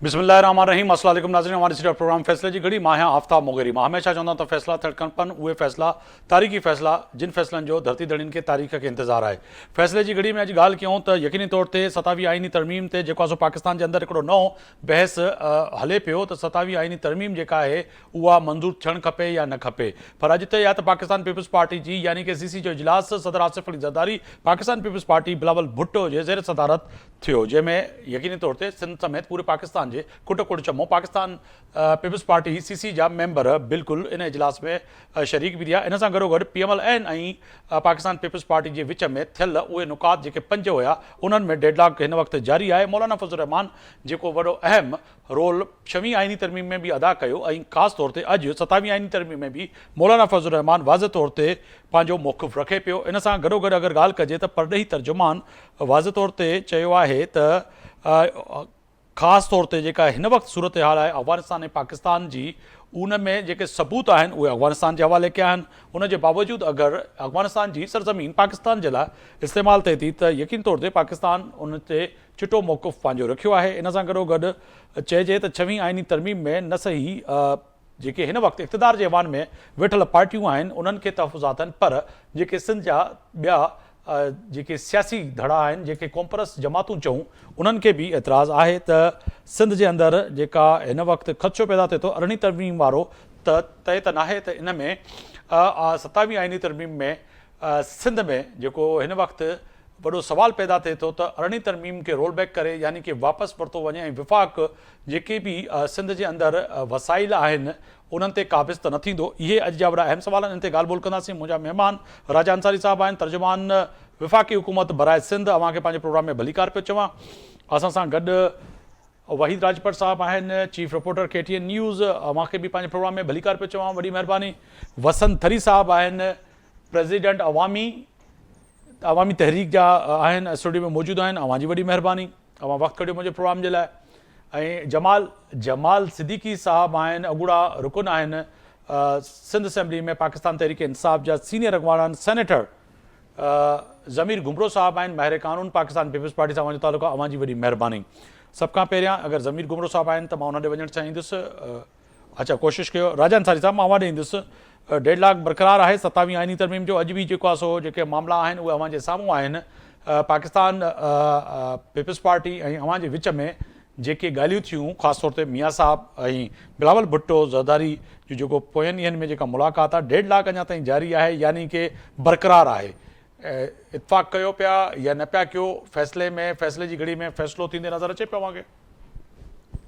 बिस्मिल्लाहिर्रहमानिर्रहीम। अस्सलाम वालेकुम नाज़रीन, हमारे सिटी प्रोग्राम फैसले की घड़ी। मां आफ्ताब मोगेरी। मां हमेशा चवंदा त फैसला थियण उहे फैसला तारीख़ी फैसला जिन फैसलनि जो धरती धड़ियुनि खे तारीख़ के इंतज़ार है। फैसले की घड़ी में अॼु ॻाल्हि कयूं त यकीनी तौर ते 27वीं आइनी तरमीम ते जेको आहे सो पाकिस्तान के अंदर हिकिड़ो नओं बहस हले पियो त 27वीं आइनी तरमीम जेका आहे उहा मंज़ूर थियणु खपे या न खपे। पर अॼु त या त पाकिस्तान पीपल्स पार्टी जी यानी कि सीसी जो इजलास सदर आसिफ अली ज़रदारी पाकिस्तान पीपल्स पार्टी बिलावल भुट्टो जे ज़ेर सदारत थियो, जंहिंमें यकीनी तौर ते सिंध समेत पूरे पाकिस्तान जे कुट कुट चमो पाकिस्तान पीपल्स पार्टी सीसी जा मेंबर बिल्कुल इन इजलास में शरीक भी रहा। इन सां गॾोगॾु PMLN ऐं पाकिस्तान पीपल्स पार्टी के विच में थियल उहे नुकात जेके 5 हुआ उन्हनि में डेडलॉक हिन वक्त जारी है। मौलाना फजल रहमान जेको वॾो अहम रोल 6वीं आइनी तरमीम में भी अदा कयो ऐं ख़ासि तौर ते अॼु 27वीं आइनी तरमीम में भी मौलाना फजल रहमान वाज़े तौर ते पंहिंजो मौक़िफ़ रखे पियो। इन सां गॾोगॾु अगरि ॻाल्हि कजे त परॾेही तर्जुमान वाज़े तौर ते चयो आहे त ख़ासि तौर ते जेका हिन वक़्तु सूरत हाल है अफ़गानिस्तान ऐं पाकिस्तान जी उन में जेके सबूत आहिनि उहे अफ़गानिस्तान के हवाले कया आहिनि। उनजे बावजूदि अगरि अफ़गानिस्तान जी सरज़मीन पाकिस्तान जे लाइ इस्तेमालु थिए थी त यकीन तौर ते पाकिस्तान उन ते चिटो मौक़िफ़ पंहिंजो रखियो आहे। इन सां गॾोगॾु चइजे त 6वीं आइनी तरमीम में न सही जेके हिन वक़्तु इक़्तिदार जे ऐवान में वेठल पार्टियूं आहिनि उन्हनि खे तहफ़ुज़ात आहिनि, पर जेके सिंध जा ॿिया जेके सियासी धड़ा आहिनि जेके कॉम्परस जमातूं चऊं उन्हनि खे भी एतिराज़ आहे त सिंध जे अंदरि जेका हिन वक़्तु ख़दशो पैदा थिए थो 18वीं तरमीम वारो त तय त नाहे त इन में 27वीं आइनी तरमीम में सिंध में जेको हिन वक़्तु वॾो सवाल पैदा थिए थो त 18वीं तरमीम के रोल बैक करे यानी कि वापसि वरितो वञे ऐं विफ़ाक़ जेके भी सिंध जे अंदरि वसाइल आहिनि उन्हनि ते क़ाबिज़ त न थींदो। इहे अॼु जा वॾा अहम सवाल आहिनि। इन ते ॻाल्हि ॿोल कंदासीं। मुंहिंजा महिमान राजा अंसारी साहब आहिनि, तर्जुमान विफ़ाक़ी हुकूमत बराए सिंध। अव्हांखे पंहिंजे प्रोग्राम में भलीकार पियो चवां। असां सां गॾु वहीद राजपत साहब आहिनि, चीफ रिपोर्टर KTN न्यूज़। अव्हांखे बि पंहिंजे प्रोग्राम में भलीकार पियो चवां, वॾी महिरबानी। वसंत थरी साहब आहिनि, प्रेसिडेंट अवामी तहरीक जा आहिनि, स्टूडियो में मौजूदु आहिनि। अव्हां जी वॾी महिरबानी, अव्हां वक़्तु कढियो मुंहिंजे प्रोग्राम जे लाइ। ऐं जमाल सिद्दीकी साहब आहिनि, अगुड़ा रुकन आहिनि सिंध असेंबली में पाकिस्तान तहरीक इंसाफ जा सीनियर अॻवान। सेनेटर ज़मीर घुमरो साहब आहिनि, माहिर कानून पाकिस्तान पीपल्स पार्टी सां अव्हांजो तालुक़ु आहे। अव्हां जी वॾी महिरबानी। सभ खां पहिरियां अगरि ज़मीर घुमरो साहब आहिनि त मां हुन ॾे वञणु चाहींदुसि। अच्छा, कोशिशि कयो। राजा अंसारी साहब, मां ॾे ईंदुसि। डेडलॉक बरक़रार आहे 27वीं आइनी तरमीम जो। अॼु भी जेको आहे सो जेके मामला आहिनि उहे अव्हां जे साम्हूं आहिनि। पाकिस्तान पीपल्स पार्टी ऐं अव्हां जे विच में जेके ॻाल्हियूं थियूं, ख़ासि तौर ते मियां साहब ऐं बिलावल भुट्टो ज़रदारी जो जेको पोयनि ॾींहंनि में जेका मुलाक़ात आहे, डेडलॉक अञा ताईं जारी आहे यानी कि बरक़रार आहे। इतफ़ाक़ कयो पिया या न पिया कयो फैसले में, फैसले जी घड़ी में फ़ैसिलो थींदे नज़र अचे पियो अव्हांखे?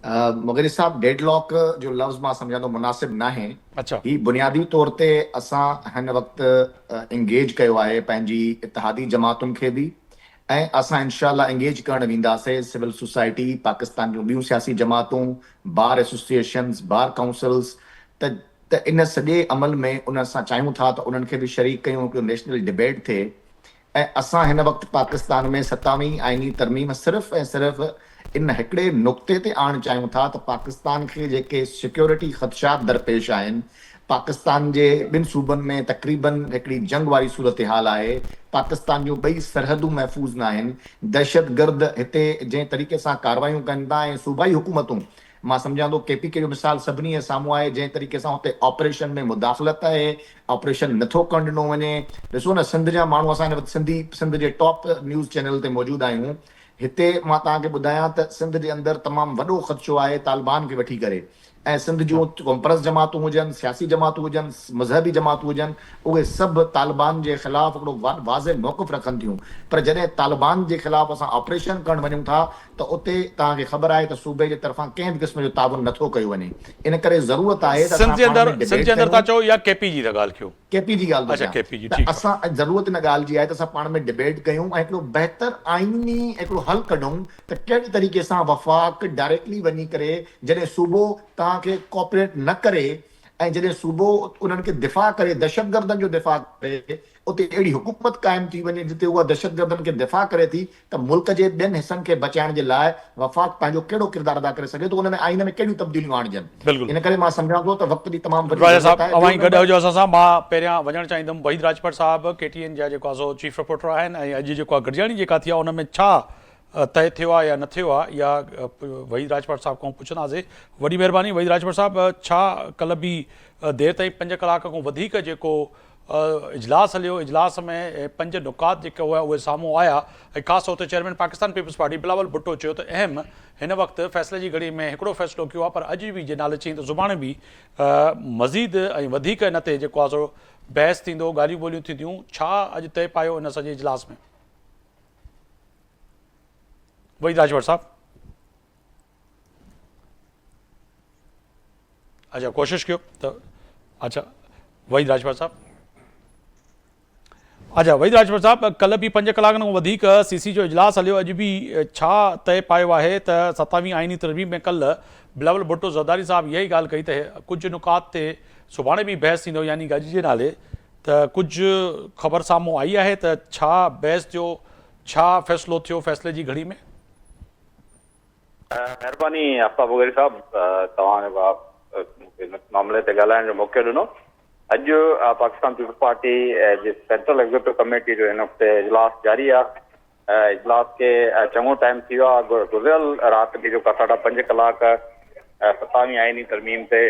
मोगेरी साहब, डेडलॉक जो लफ़्ज़ मां सम्झां मुनासिब न आहे। अच्छा, ही बुनियादी तौर ते असां हिन वक़्तु इंगेज कयो आहे पंहिंजी इतिहादी जमातुनि खे बि, ऐं असां इंशाअल्लाह इंगेज करणु वेंदासीं सिविल सोसाइटी, पाकिस्तान जूं ॿियूं सियासी जमातूं, बार एसोसिएशन्स, बार काउंसिल्स। त इन सॼे अमल में उन सां चाहियूं था त उन्हनि खे बि शरीक कयूं, हिकिड़ो नेशनल डिबेट थिए। ऐं असां हिन वक़्तु पाकिस्तान में 27वीं आइनी तरमीम सिर्फ़ु ऐं सिर्फ़ु इन हिकिड़े नुक़्ते ते आणणु चाहियूं था त पाकिस्तान खे जेके सिक्योरिटी ख़दशात दरपेश आहिनि, पाकिस्तान जे ॿिनि सूबनि में तक़रीबन हिकिड़ी जंग वारी सूरत हाल आहे। पाकिस्तान जूं ॿई सरहदूं महफ़ूज़ न आहिनि। दहशतगर्द हिते जंहिं तरीक़े सां कार्रवायूं कनि था ऐं सूबाई हुकूमतूं, मां सम्झां थो KPK जो मिसाल सभिनी जे साम्हूं आहे, जंहिं तरीक़े सां हुते ऑपरेशन में मुदाख़लत आहे, ऑपरेशन नथो करणु ॾिनो वञे। ॾिसो न, सिंध जा माण्हू, असां सिंध जे टॉप न्यूज़ चैनल ते मौजूदु आहियूं। हिते मां तव्हांखे ॿुधायां त सिंध जे अंदरि तमामु वॾो ख़दशो आहे तालिबान खे वठी करे। ऐं सिंध जूं कॉम्परस जमातूं हुजनि, सियासी जमातूं हुजनि, मज़हबी जमातूं हुजनि, उहे सभु तालिबान जे ख़िलाफ़ु हिकिड़ो वाज़े मौक़िफ़ रखनि थियूं। पर जॾहिं तालिबान जे ख़िलाफ़ु असां ऑपरेशन करणु वञूं था त उते तव्हांखे ख़बर आहे त सूबे जे तरफ़ां कंहिं बि क़िस्म जो ताउन नथो कयो वञे। इन करे ज़रूरत आहे त सिंध जे अंदरि था चओ या KP जी था ॻाल्हि कयो? KP जी ॻाल्हि असां ज़रूरत इन ॻाल्हि जी आहे त असां पाण में डिबेट कयूं ऐं हिकिड़ो बहितर आइनी हिकिड़ो हल कढूं त कहिड़ी तरीक़े सां वफ़ाक़ डायरेक्टली वञी करे जॾहिं सूबो तव्हांखे कोऑपरेट न करे ऐं जॾहिं सूबो उन्हनि खे दिफ़ा करे, दहशतगर्दनि जो दिफ़ा करे, उते अहिड़ी हुकूमत क़ाइमु थी वञे जिते उहा दहशतगर्दनि खे दिफ़ा करे थी, त मुल्क जे ॿियनि हिसनि खे बचाइण जे लाइ वफ़ाक़ पंहिंजो कहिड़ो किरदारु अदा करे सघे थो, उन में आइन में कहिड़ियूं तब्दीलियूं आणजनि। इन करे मां सम्झां थो त वक़्त जी तमामु मां पहिरियां वञणु चाहींदुमि वहीद राजपत साहब, KTN जा जेको आहे सो चीफ रिपोर्टर आहिनि, ऐं अॼु जेको आहे गॾिजाणी जेका थी आहे उन में छा तय थियो आहे या न थियो आहे या वहीद राजपाट साहब खां पुछंदासीं। वॾी महिरबानी वहीद राजपाट साहब, छा कल्ह बि देरि ताईं 5 कलाक खां वधीक जेको इजलास हलियो, इजलास में 5 नुकात जेके हुआ उहे साम्हूं आया ऐं ख़ासि तौर ते चेयरमैन पाकिस्तान पीपल्स पार्टी बिलावल भुट्टो चयो त अहम हिन वक़्तु फ़ैसिले जी घड़ी में हिकिड़ो फ़ैसिलो कयो आहे, पर अॼु बि जे नाले चई त सुभाणे बि मज़ीद ऐं वधीक हिन ते जेको आहे सो बहस थींदो, ॻाल्हियूं ॿोलियूं थींदियूं। छा अॼु तइ पायो हिन सॼे इजलास में? वहीद राजपाट साहब, अच्छा कोशिशि कयो त अच्छा वहीद राजपाट साहब, अच्छा वहीद राजपाट साहब, कल्ह बि 5 कलाकनि खां वधीक CC जो इजलास हलियो, अॼु बि छा तइ पायो आहे त 27वीं आइनी तरमीम में कल्ह बिलावल भुट्टो ज़रदारी साहब इहा ई ॻाल्हि कई त कुझु नुकात ते सुभाणे बि बहस थींदो, यानी अॼु जे नाले त कुझु ख़बर साम्हूं आई आहे त छा बहस थियो, छा फ़ैसिलो थियो फ़ैसिले जी घड़ी में? महिरबानी आफ्ताब वग़ैरह साहब, तव्हां मामले ते ॻाल्हाइण जो मौक़ो ॾिनो। अॼु पाकिस्तान पीपल्स पार्टी जे सेंट्रल एग्जीक्यूटिव कमेटी जो हिन वक़्तु इजलास जारी आहे। इजलास खे चङो टाइम थी वियो आहे। गुज़िरियल राति बि जेका 5.5 कलाक 27वीं आइनी तरमीम ते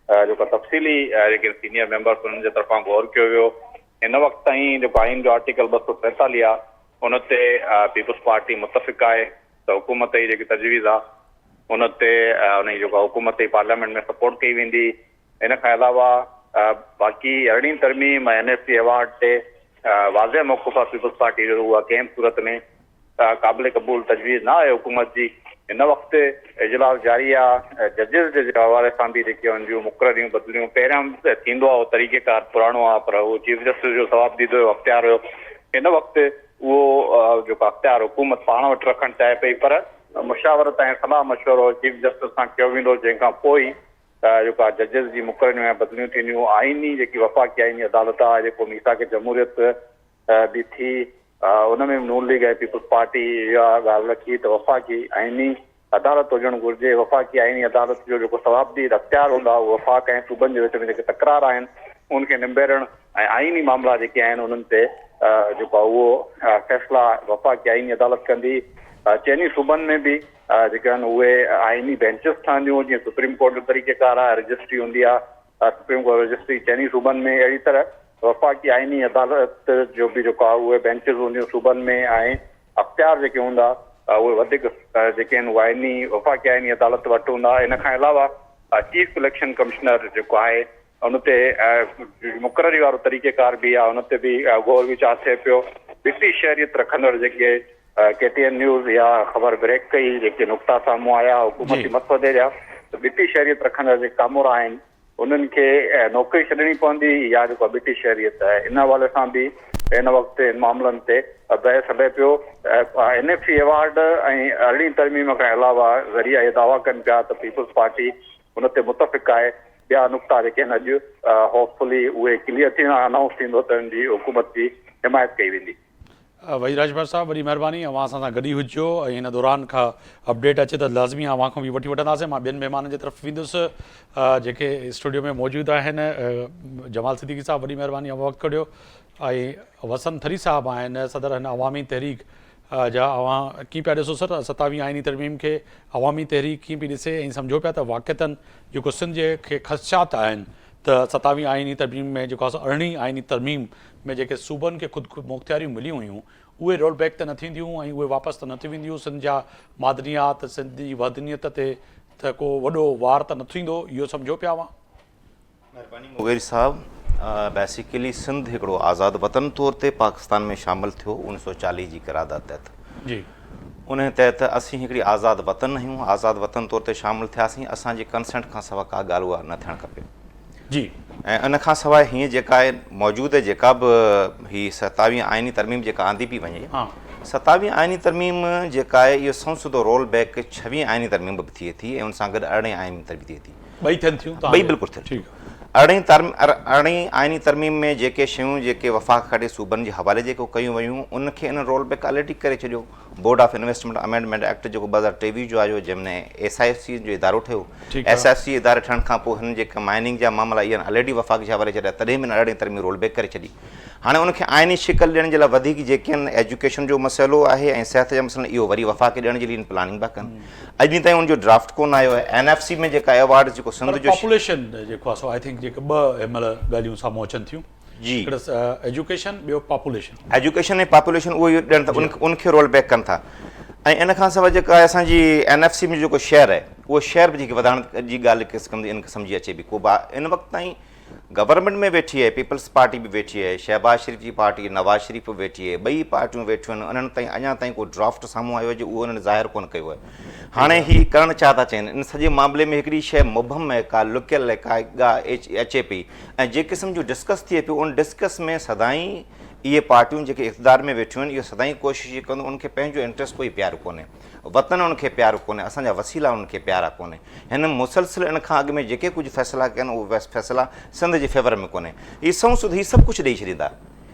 जेको तफ़सीली जेके सीनियर मेंबर्स उन्हनि जे तरफ़ां गौर कयो वियो। हिन वक़्तु ताईं जेको आइन जो आर्टिकल 243 आहे उन ते पीपल्स पार्टी मुतफ़िक़ आहे त हुकूमत जी जेकी तजवीज़ आहे उन ते उन जेका हुकूमत जी पार्लियामेंट में सपोर्ट कई वेंदी। इन खां अलावा बाक़ी 18वीं तरमीम ऐं NFC अवार्ड ते वाज़े मौक़ुफ़ आहे पीपल्स पार्टी जो, उहा कंहिं सूरत में क़ाबिल क़बूल तजवीज़ न आहे हुकूमत जी। हिन वक़्तु इजलास जारी आहे। जजिस जे हवाले सां बि जेके हुनजूं मुक़ररियूं बदिलियूं, पहिरियां थींदो आहे उहो तरीक़ेकार पुराणो आहे, पर उहो चीफ जस्टिस जो जवाबदीदो जो अख़्तियार हुयो। हिन वक़्तु उहो जेको अख़्तियार हुकूमत पाण वटि रखणु चाहे पई, पर मुशावरत ऐं सलाह मशवरो चीफ जस्टिस सां कयो वेंदो, जंहिंखां पोइ जेका जजिस जी मुक़ररियूं ऐं बदिलियूं थींदियूं। आइनी जेकी वफ़ाक़ी आइनी अदालत आहे, जेको मीसाक जमहूरियत बि थी, उन में नून लीग ऐं पीपल्स पार्टी इहा ॻाल्हि रखी त वफ़ाक़ी आइनी अदालत हुजणु घुरिजे। वफ़ाक़ी आइनी अदालत जो जेको जवाबदीद अख़्तियार हूंदा उहो वफ़ाक़ ऐं सूबनि जे विच में जेके तकरार आहिनि उनखे निबेरणु ऐं आइनी मामला जेके आहिनि उन्हनि ते जेको आहे उहो फ़ैसिला वफ़ाक़ी आइनी अदालत कंदी। चइनी सूबनि में बि जेके आहिनि उहे आइनी बेंचिस ठहंदियूं, जीअं सुप्रीम कोर्ट जो तरीक़ेकार आहे, रजिस्ट्री हूंदी आहे सुप्रीम कोर्ट रजिस्ट्री। चइनी सूबनि में अहिड़ी तरह वफ़ाक़ी आइनी अदालत जो बि जेको आहे उहे बेंचिस हूंदियूं सूबनि में, ऐं अख़्तियार जेके हूंदा उहे वधीक जेके आहिनि उहे आइनी वफ़ाक़ी आइनी अदालत वटि हूंदा। इन खां अलावा चीफ इलेक्शन कमिश्नर जेको आहे उन ते मुक़ररी वारो तरीक़ेकार बि आहे, उन ते बि गौर वीचार थिए पियो। ब्रिटिश शहरियत रखंदड़ जेके KTN न्यूज़ या ख़बर ब्रेक कई, जेके नुक़्ता साम्हूं आया हुकूमती मसइले जा, त ब्रिटिश शहरियत रखंदड़ जेके कामोर आहिनि उन्हनि खे नौकरी छॾणी पवंदी या जेको ब्रिटिश शहरियत आहे। इन हवाले सां बि हिन वक़्तु इन मामलनि ते बहस हले पियो। NFC अवार्ड ऐं 18वीं तरमीम खां अलावा ज़रिया इहे दावा कनि पिया त पीपल्स पार्टी उन ते मुतफ़िक़ आहे। ॿिया नुक़्ता जेके आहिनि अॼु होपफुली उहे क्लियर थींदा, अनाउंस थींदो त हुनजी हुकूमत जी हिमायत कई वेंदी। वहीद राजपाट साहब, वॾी महिरबानी, अवां सां गॾु ई हुजो ऐं हिन दौरान खां अपडेट अचे त लाज़मी अवां खां बि वठी वठंदासीं। मां ॿियनि महिमाननि जे तरफ़ वेंदुसि जेके स्टूडियो में मौजूदु आहिनि। जमाल सिद्दीकी साहब, वॾी महिरबानी अवां वक़्तु कढियो, ऐं वसंत थरी साहब आहिनि सदर हिन अवामी तहरीक जा। अवां कीअं पिया ॾिसो सर 27वीं आइनी तरमीम खे, अवामी तहरीक कीअं पई ॾिसे ऐं सम्झो पिया त वाक़िअतनि जेको सिंध जे खे ख़दशात आहिनि त 27वीं आइनी तरमीम में जेको आहे 18वीं आइनी तरमीम में जेके सूबनि खे ख़ुदि मुख़्तियारियूं मिलियूं हुयूं उहे रोल बैक त न थींदियूं ऐं उहे वापसि त न थी वेंदियूं। सिंध जा मादनियात, सिंध जी वदनियत ते त को वॾो वार त न थींदो, इहो सम्झो पिया हुआ? महिरबानी मुगैरी साहब, बेसिकली सिंध हिकिड़ो आज़ादु वतन तौर ते पाकिस्तान में शामिलु थियो 1940 जी क़रारदाद तहत जी। उन तहत असीं हिकिड़ी आज़ादु वतन आहियूं, आज़ादु वतन तौर ते शामिलु थियासीं। असांजे कंसेंट खां सवाइ का ॻाल्हि उहा न थियणु खपे जी। ऐं इन खां सवाइ हीअं जेका आहे मौजूदु जेका बि हीअ 27वीं आइनी तरमीम जेका आंदी पई वञे, 27वीं आइनी तरमीम जेका आहे इहो संसदो रोल बैक 6वीं आइनी तरमीम बि थिए थी ऐं उन सां गॾु 18वीं आइनी तरमीम थिए थी। ॿई थियनि थियूं? ॿई बिल्कुलु थियनि थियूं। 18वीं आइनी तरमीम में जेके शयूं जेके वफ़ाक़ खड़े सूबनि जे हवाले जेको कयूं वयूं उनखे इन रोल बैक ऑलरेडी करे छॾियो। Board of investment amendment act जेको 2023 जो आयो जंहिंमें SIFC जो इदारो ठहियो ठीकु आहे। SIFC इदारे ठहण खां पोइ हिन जेका माइनिंग जा मामला इहे ऑलरेडी वफ़ाक़ जा वारे छॾिया तॾहिं बि अहिड़ी तरह रोल बैक करे छॾी। हाणे उनखे आइनी शिकल ॾियण जे लाइ वधीक जेके आहिनि एजुकेशन जो मसइलो आहे ऐं सिहत जा मसइला इहो वरी वफ़ाक़ ॾियण जे लाइ प्लानिंग पिया कनि। अॼु ताईं उनजो ड्राफ्ट कोन आयो आहे। NFC में जेका अवार्ड जेको सिंध जो पॉपुलेशन जेको आहे सो आई थिंक जेके ॿ हिनमहिल ॻाल्हियूं साम्हूं अचनि थियूं जी एजुकेशन ॿियो पॉपुलेशन एजुकेशन ऐं पॉपुलेशन उहो ई ॾियनि था उनखे रोल बैक कनि था। ऐं इन खां सवाइ जेका आहे असांजी NFC में जेको शेयर आहे उहो शेयर बि जेके वधाइण जी ॻाल्हि किस्म इनखे सम्झी अचे पई। को इन वक़्तु ताईं गवर्नमेंट में वेठी आहे, पीपल्स पार्टी बि वेठी आहे, शहबाज शरीफ़ जी पार्टी नवाज़ शरीफ़ बि वेठी आहे, ॿई पार्टियूं वेठियूं आहिनि। उन्हनि ताईं अञा ताईं को ड्राफ्ट साम्हूं आयो आहे जो उहो उन्हनि ज़ाहिर कोन कयो आहे। हाणे ही करणु छा था चाहिनि इन सॼे मामले में हिकिड़ी शइ मुबहम आहे, का लुकियल आहे, का ॻाल्हि अचे पई ऐं जे क़िस्म जो डिस्कस थिए पियो उन डिस्कस में सदाईं इहे पार्टियूं जेके इक़्तिदार में वेठियूं आहिनि इहो सदाईं कोशिशि कंदो उनखे पंहिंजो इंट्रस्ट कोई प्यारो कोन्हे, वतन उनखे प्यारो कोन्हे, असांजा वसीला उनखे प्यारा कोन्हे। हिन मुसलसिल इन खां अॻु में जेके कुझु फ़ैसिला कनि उहे फ़ैसिला सिंध जे फेवर में कोन्हे। हीअ संसद हीअ सभु कुझु ॾेई छॾींदा,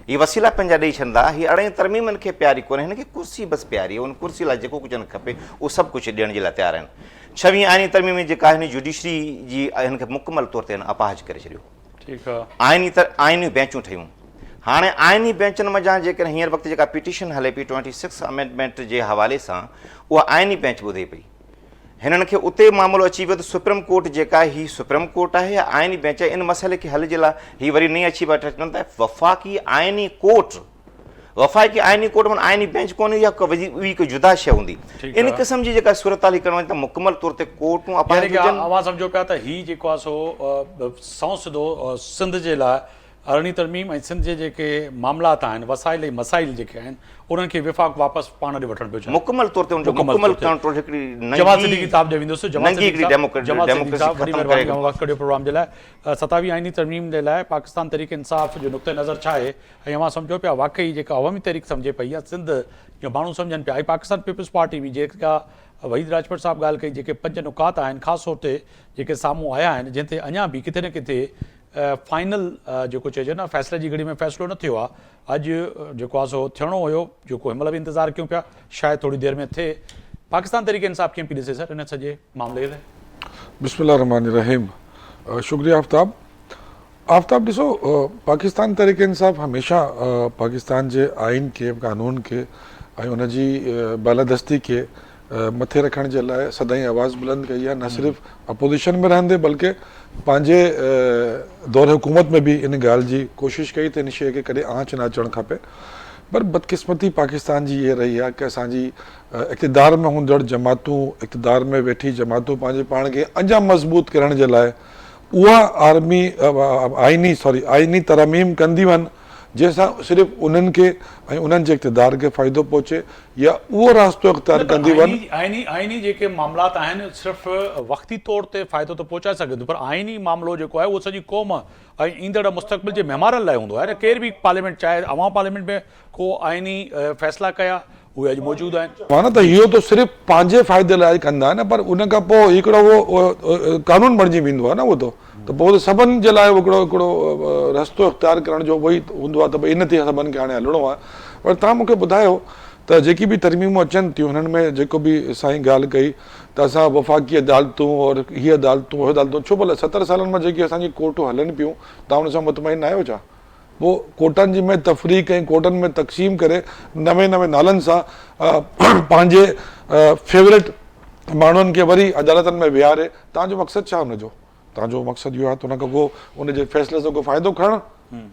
हीअ वसीला पंहिंजा ॾेई छॾींदा। हीअ अड़े तरमीम हिनखे प्यारी कोन्हे, हिनखे कुर्सी बसि प्यारी आहे। उन कुर्सी लाइ जेको कुझु हिनखे खपे उहो सभु कुझु ॾियण जे लाइ तयारु आहिनि। 26 आइनी तरमीम में जेका हिन जुडिशरी जी हिनखे मुकमल तौर ते अपाहज करे छॾियो। ठीकु आहे। आइनी बेंचूं ठहियूं। हाणे आइनी बेंचनि मज़ा जेकॾहिं हींअर वक़्तु जेका पिटीशन हले पई 26 अमेंडमेंट जे हवाले सां उहा आइनी बेंच ॿुधे पई। हिननि खे उते मामिलो अची वियो त सुप्रीम कोर्ट जेका ही सुप्रीम कोर्ट आहे या आइनी बेंच आहे इन मसइले खे हल जे लाइ हीअ वरी नहीं अची पिया चवनि था वफ़ाक़ी आइनी कोर्ट। वफ़ाक़ी आइनी कोर्ट माना आइनी बेंच कोन्हे या ॿी कोई जुदा शइ हूंदी। इन क़िस्म जी जेका सूरत हाल करण वञे त मुकमल तौर ते कोर्टूं अवां सम्झो पिया त हीअ जेको आहे सो संसदो सिंध जे लाइ अरिड़हीं तरमीम ऐं सिंध जे जेके मामलात आहिनि वसाइल ऐं मसाइल जेके आहिनि उन्हनि खे विफ़ाक़ वापसि पाण ॾे वठणु पियो चाहे मुकमल तौर ते उनजो मुकमल कंट्रोल हिकिड़ी जमात सिद्दीकी साहब ॾे वेंदुसि। प्रोग्राम जे लाइ 27 आइनी तरमीम जे लाइ पाकिस्तान तहरीक इंसाफ़ जो नुक़्ते नज़र छा आहे ऐं अवां सम्झो पिया वाक़ई जेका अवामी तहरीक सम्झे पई आहे सिंध जो माण्हू सम्झनि पिया ऐं पाकिस्तान पीपल्स पार्टी बि जेका वहीद राजपत साहब ॻाल्हि कई जेके 5 नुकात आहिनि ख़ासि तौर ते जेके साम्हूं आया आहिनि जंहिं ते अञा बि किथे न किथे फाइनल जेको चइजे न फ़ैसिले जी घड़ी में फ़ैसिलो न थियो आहे। अॼु जेको आहे सो थियणो हुयो जेको हिनमहिल बि इंतज़ारु कयूं पिया शायदि थोरी देरि में थिए। पाकिस्तान तहरीक इंसाफ़ कीअं पई ॾिसे सर इन सॼे मामले ते? बिस्मिल्लाह रहमान रहीम। शुक्रिया आफ्ताब ॾिसो पाकिस्तान तहरीक इंसाफ़ हमेशह पाकिस्तान जे आइन के कानून के ऐं उनजी बालादस्ती के मथे रखण जे लाइ सदाईं आवाज़ बुलंद कई आहे। न सिर्फ़ु अपोज़िशन में रहंदे बल्कि पंहिंजे दौर हुकूमत में भी इन ॻाल्हि जी कोशिशि कई त इन शइ खे कॾहिं आंच न अचणु खपे। पर बदकिस्मती पाकिस्तान जी ये रही आहे कि असांजी इक़्तिदार में हूंदड़ जमातूं इक़्तिदार में वेठी जमातूं पंहिंजे पाण खे अञा मज़बूत करण जे लाइ उहा आइनी तरमीम कंदियूं आहिनि जंहिंसां सिर्फ़ु उन्हनि खे ऐं उन्हनि जे इक़्तिदार खे फ़ाइदो पहुचे या उहो रास्तो इख़्तियार कंदियूं आहिनि। आइनी जेके मामलात आहिनि सिर्फ़ु वक़्ती तौर ते फ़ाइदो त पहुचाए सघे थो पर आइनी मामिलो जेको आहे उहो सॼी क़ौम ऐं ईंदड़ मुस्तक़बिल जे महिमारनि लाइ हूंदो आहे न। केर बि पार्लियामेंट चाहे अवां पार्लियामेंट में को आइनी फ़ैसिला कया उहे अॼु मौजूदु आहिनि। माना त इहो त सिर्फ़ु पंहिंजे फ़ाइदे लाइ कंदा आहिनि पर उन खां पोइ हिकिड़ो उहो कानून बणिजी वेंदो आहे न उहो त पोइ सभिनि जे लाइ हिकिड़ो रस्तो इख़्तियार करण जो उहो ई हूंदो आहे त भई इन ते सभिनि खे हाणे हलिणो आहे। पर तव्हां मूंखे ॿुधायो त जेकी बि तरमीमूं अचनि थियूं हुननि में जेको बि साईं ॻाल्हि कई त असां वफ़ाक़ी अदालतूं और हीअ अदालतूं उहे अदालतूं छो भले 70 सालनि में जेकी असांजी कोर्टूं हलनि पियूं तव्हां हुन सां मुतमइन आहियो छा? पोइ कोर्टनि जी में तफ़रीक़ ऐं कोर्टनि में तक़सीम करे नवे नालनि सां पंहिंजे फेवरेट माण्हुनि खे वरी अदालतनि में विहारे तव्हांजो मक़सदु छा हुनजो? तव्हांजो मक़सदु इहो आहे त हुन खां पोइ उनजे फ़ैसिले सां को फ़ाइदो खणणु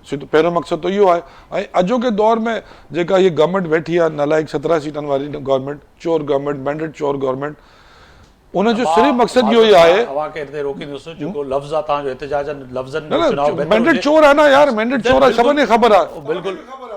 सिधो पहिरियों मक़सदु त इहो आहे। ऐं अॼोके दौर में जेका हीअ गवर्नमेंट वेठी आहे नालाइक 17 सीटनि वारी गवर्नमेंट चोर गवर्नमेंट मैंडेट चोर गवर्नमेंट उनजो सिर्फ़ु मक़सदु इहो ई आहे मैंडेट चोर आहे न यार मैंडेट चोर आहे सभिनी खे ख़बर आहे।